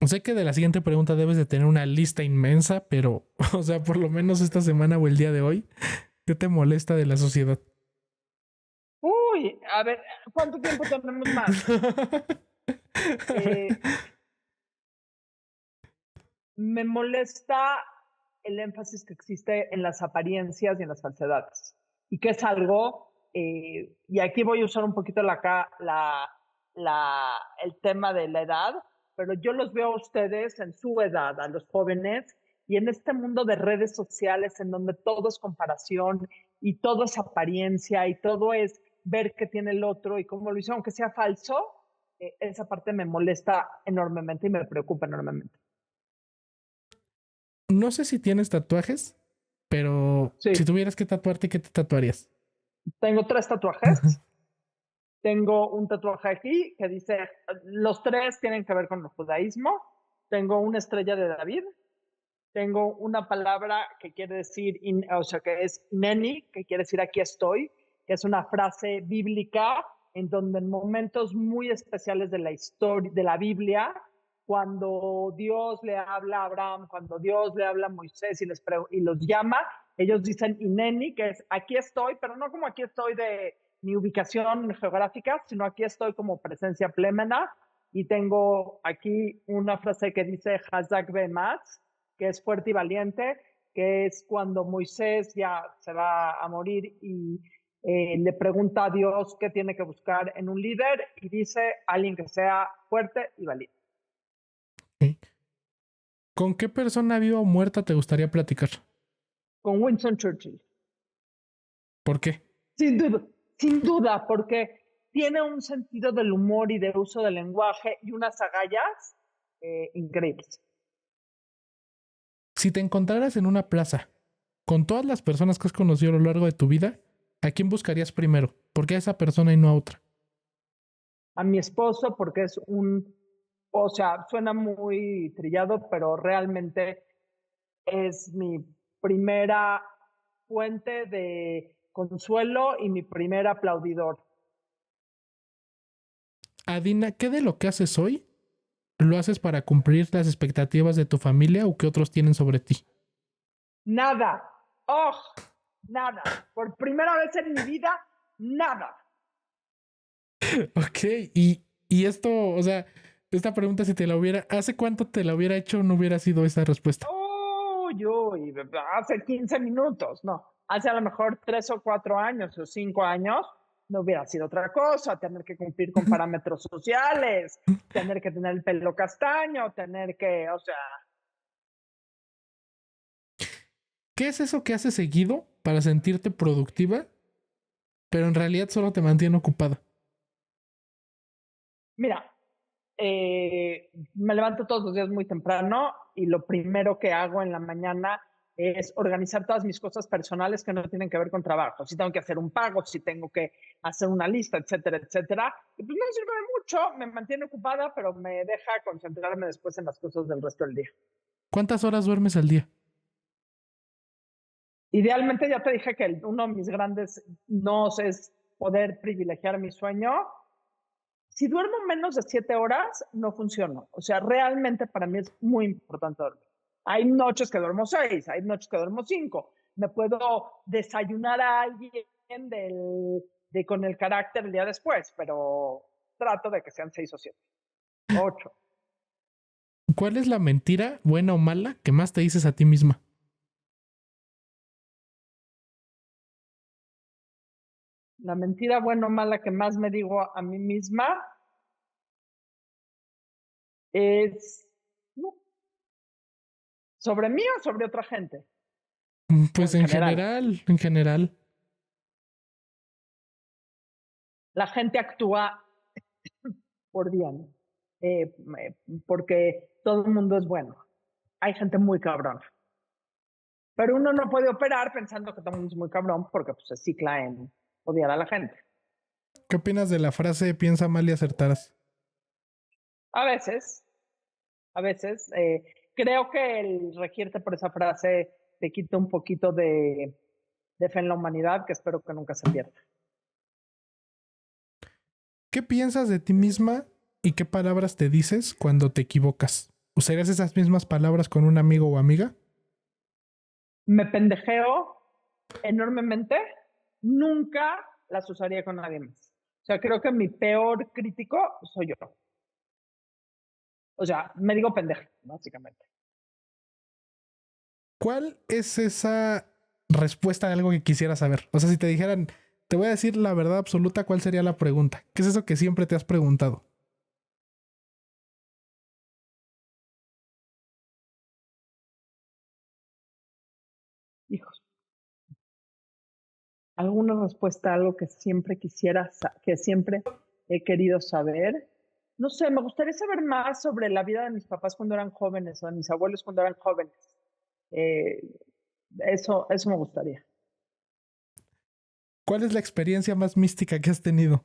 Sé que de la siguiente pregunta debes de tener una lista inmensa, pero, o sea, por lo menos esta semana o el día de hoy, ¿qué te molesta de la sociedad? Uy, a ver, ¿cuánto tiempo tenemos más? Eh, Me molesta el énfasis que existe en las apariencias y en las falsedades. Y que es algo, y aquí voy a usar un poquito el tema de la edad, pero yo los veo a ustedes en su edad, a los jóvenes, y en este mundo de redes sociales en donde todo es comparación y todo es apariencia y todo es ver qué tiene el otro y cómo lo hizo, aunque sea falso, esa parte me molesta enormemente y me preocupa enormemente. No sé si tienes tatuajes, pero si Sí, tuvieras que tatuarte, ¿qué te tatuarías? tengo 3 tatuajes. Tengo un tatuaje aquí que dice, los 3 tienen que ver con el judaísmo. Tengo una estrella de David. Tengo una palabra que quiere decir, o sea, que es neni, que quiere decir aquí estoy, que es una frase bíblica en donde en momentos muy especiales de la historia, de la Biblia, cuando Dios le habla a Abraham, cuando Dios le habla a Moisés y los llama, ellos dicen ineni, que es aquí estoy, pero no como aquí estoy de mi ubicación geográfica, sino aquí estoy como presencia plémena. Y tengo aquí una frase que dice Hazak Bematz, que es fuerte y valiente, que es cuando Moisés ya se va a morir y le pregunta a Dios qué tiene que buscar en un líder y dice alguien que sea fuerte y valiente. ¿Sí? ¿Con qué persona viva o muerta te gustaría platicar? Con Winston Churchill. ¿Por qué? Sin duda, porque tiene un sentido del humor y de uso del lenguaje y unas agallas increíbles. Si te encontraras en una plaza con todas las personas que has conocido a lo largo de tu vida, ¿a quién buscarías primero? ¿Por qué a esa persona y no a otra? A mi esposo porque o sea, suena muy trillado, pero realmente es mi primera fuente de consuelo y mi primer aplaudidor. Adina, ¿qué de lo que haces hoy lo haces para cumplir las expectativas de tu familia o que otros tienen sobre ti? Nada. ¡Oh! Nada. Por primera vez en mi vida, nada. Ok, y esto, o sea, esta pregunta si te la hubiera, ¿hace cuánto te la hubiera hecho no hubiera sido esa respuesta? Uy, hace 15 minutos, no. hace a lo mejor 3 o 4 años o 5 años, no hubiera sido otra cosa, tener que cumplir con parámetros sociales, tener que tener el pelo castaño, tener que, o sea, ¿Qué es eso que haces seguido para sentirte productiva, pero en realidad solo te mantiene ocupada? mira, me levanto todos los días muy temprano y lo primero que hago en la mañana es organizar todas mis cosas personales que no tienen que ver con trabajo. Si tengo que hacer un pago, si tengo que hacer una lista, etcétera, etcétera. Y pues no me sirve de mucho, me mantiene ocupada, pero me deja concentrarme después en las cosas del resto del día. ¿Cuántas horas duermes al día? Idealmente ya te dije que uno de mis grandes nos es poder privilegiar mi sueño. Si duermo menos de 7 horas, no funciono. O sea, realmente para mí es muy importante dormir. Hay noches que duermo 6, hay noches que duermo 5. Me puedo desayunar a alguien con el carácter el día después, pero trato de que sean 6 o 7, 8. ¿Cuál es la mentira, buena o mala, que más te dices a ti misma? La mentira buena o mala que más me digo a mí misma es ¿no? ¿Sobre mí o sobre otra gente? O Pues en general. en general. La gente actúa por bien, porque todo el mundo es bueno. Hay gente muy cabrón. Pero uno no puede operar pensando que todo el mundo es muy cabrón porque pues, se cicla en odiar a la gente. ¿Qué opinas de la frase piensa mal y acertarás? A veces, a veces, creo que el regirte por esa frase te quita un poquito de fe en la humanidad que espero que nunca se pierda. ¿Qué piensas de ti misma y qué palabras te dices cuando te equivocas? ¿Usarías esas mismas palabras con un amigo o amiga? Me pendejeo enormemente, nunca las usaría con nadie más. O sea, creo que mi peor crítico soy yo. O sea, me digo pendeja, básicamente. ¿Cuál es esa respuesta a algo que quisieras saber? O sea, si te dijeran, te voy a decir la verdad absoluta, ¿cuál sería la pregunta? ¿Qué es eso que siempre te has preguntado? Hijos, ¿alguna respuesta a algo que siempre quisiera, que siempre he querido saber? No sé, me gustaría saber más sobre la vida de mis papás cuando eran jóvenes o de mis abuelos cuando eran jóvenes. Eh, eso me gustaría. ¿Cuál es la experiencia más mística que has tenido?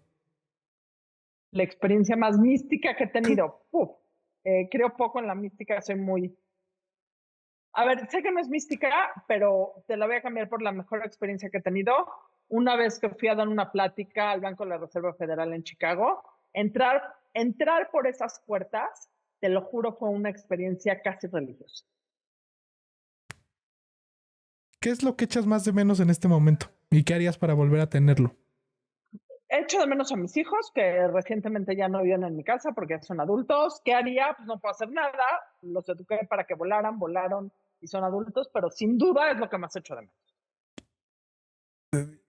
La experiencia más mística que he tenido. Creo poco en la mística, soy muy... A ver, sé que no es mística, pero te la voy a cambiar por la mejor experiencia que he tenido. Una vez que fui a dar una plática al Banco de la Reserva Federal en Chicago, entrar por esas puertas, te lo juro, fue una experiencia casi religiosa. ¿Qué es lo que echas más de menos en este momento? ¿Y qué harías para volver a tenerlo? Echo de menos a mis hijos, que recientemente ya no viven en mi casa porque ya son adultos. ¿Qué haría? Pues no puedo hacer nada. Los eduqué para que volaron y son adultos, pero sin duda es lo que más echo de menos.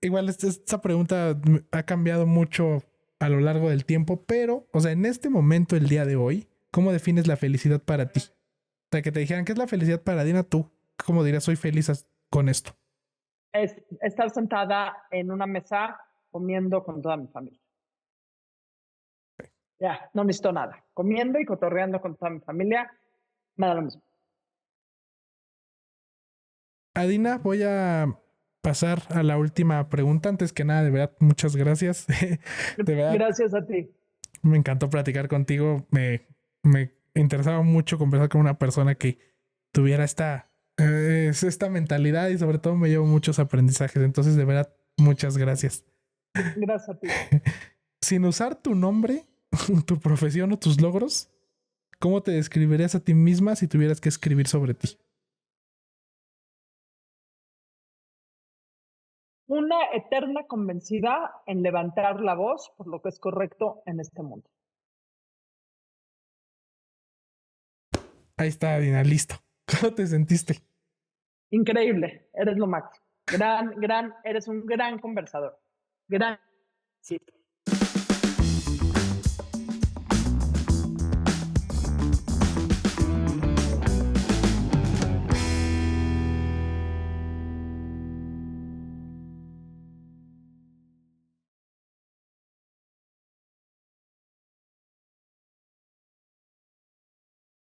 Igual esta pregunta ha cambiado mucho a lo largo del tiempo, pero, o sea, en este momento, el día de hoy, ¿cómo defines la felicidad para ti? O sea, que te dijeran, ¿qué es la felicidad para Dina? Tú, ¿cómo dirías, soy feliz con esto? Es estar sentada en una mesa comiendo con toda mi familia. Ya, no necesito nada. Comiendo y cotorreando con toda mi familia, me da lo mismo. Adina, voy a pasar a la última pregunta. Antes que nada, de verdad, muchas gracias. De verdad, Gracias a ti. me encantó platicar contigo. Me interesaba mucho conversar con una persona que tuviera esta mentalidad y sobre todo me llevo muchos aprendizajes. Entonces, de verdad, muchas gracias. Gracias a ti. Sin usar tu nombre, tu profesión o tus logros, ¿cómo te describirías a ti misma si tuvieras que escribir sobre ti? Una eterna convencida en levantar la voz por lo que es correcto en este mundo. Ahí está, Adina, listo. ¿Cómo te sentiste? Increíble, eres lo máximo. Eres un gran conversador. Gran. Sí.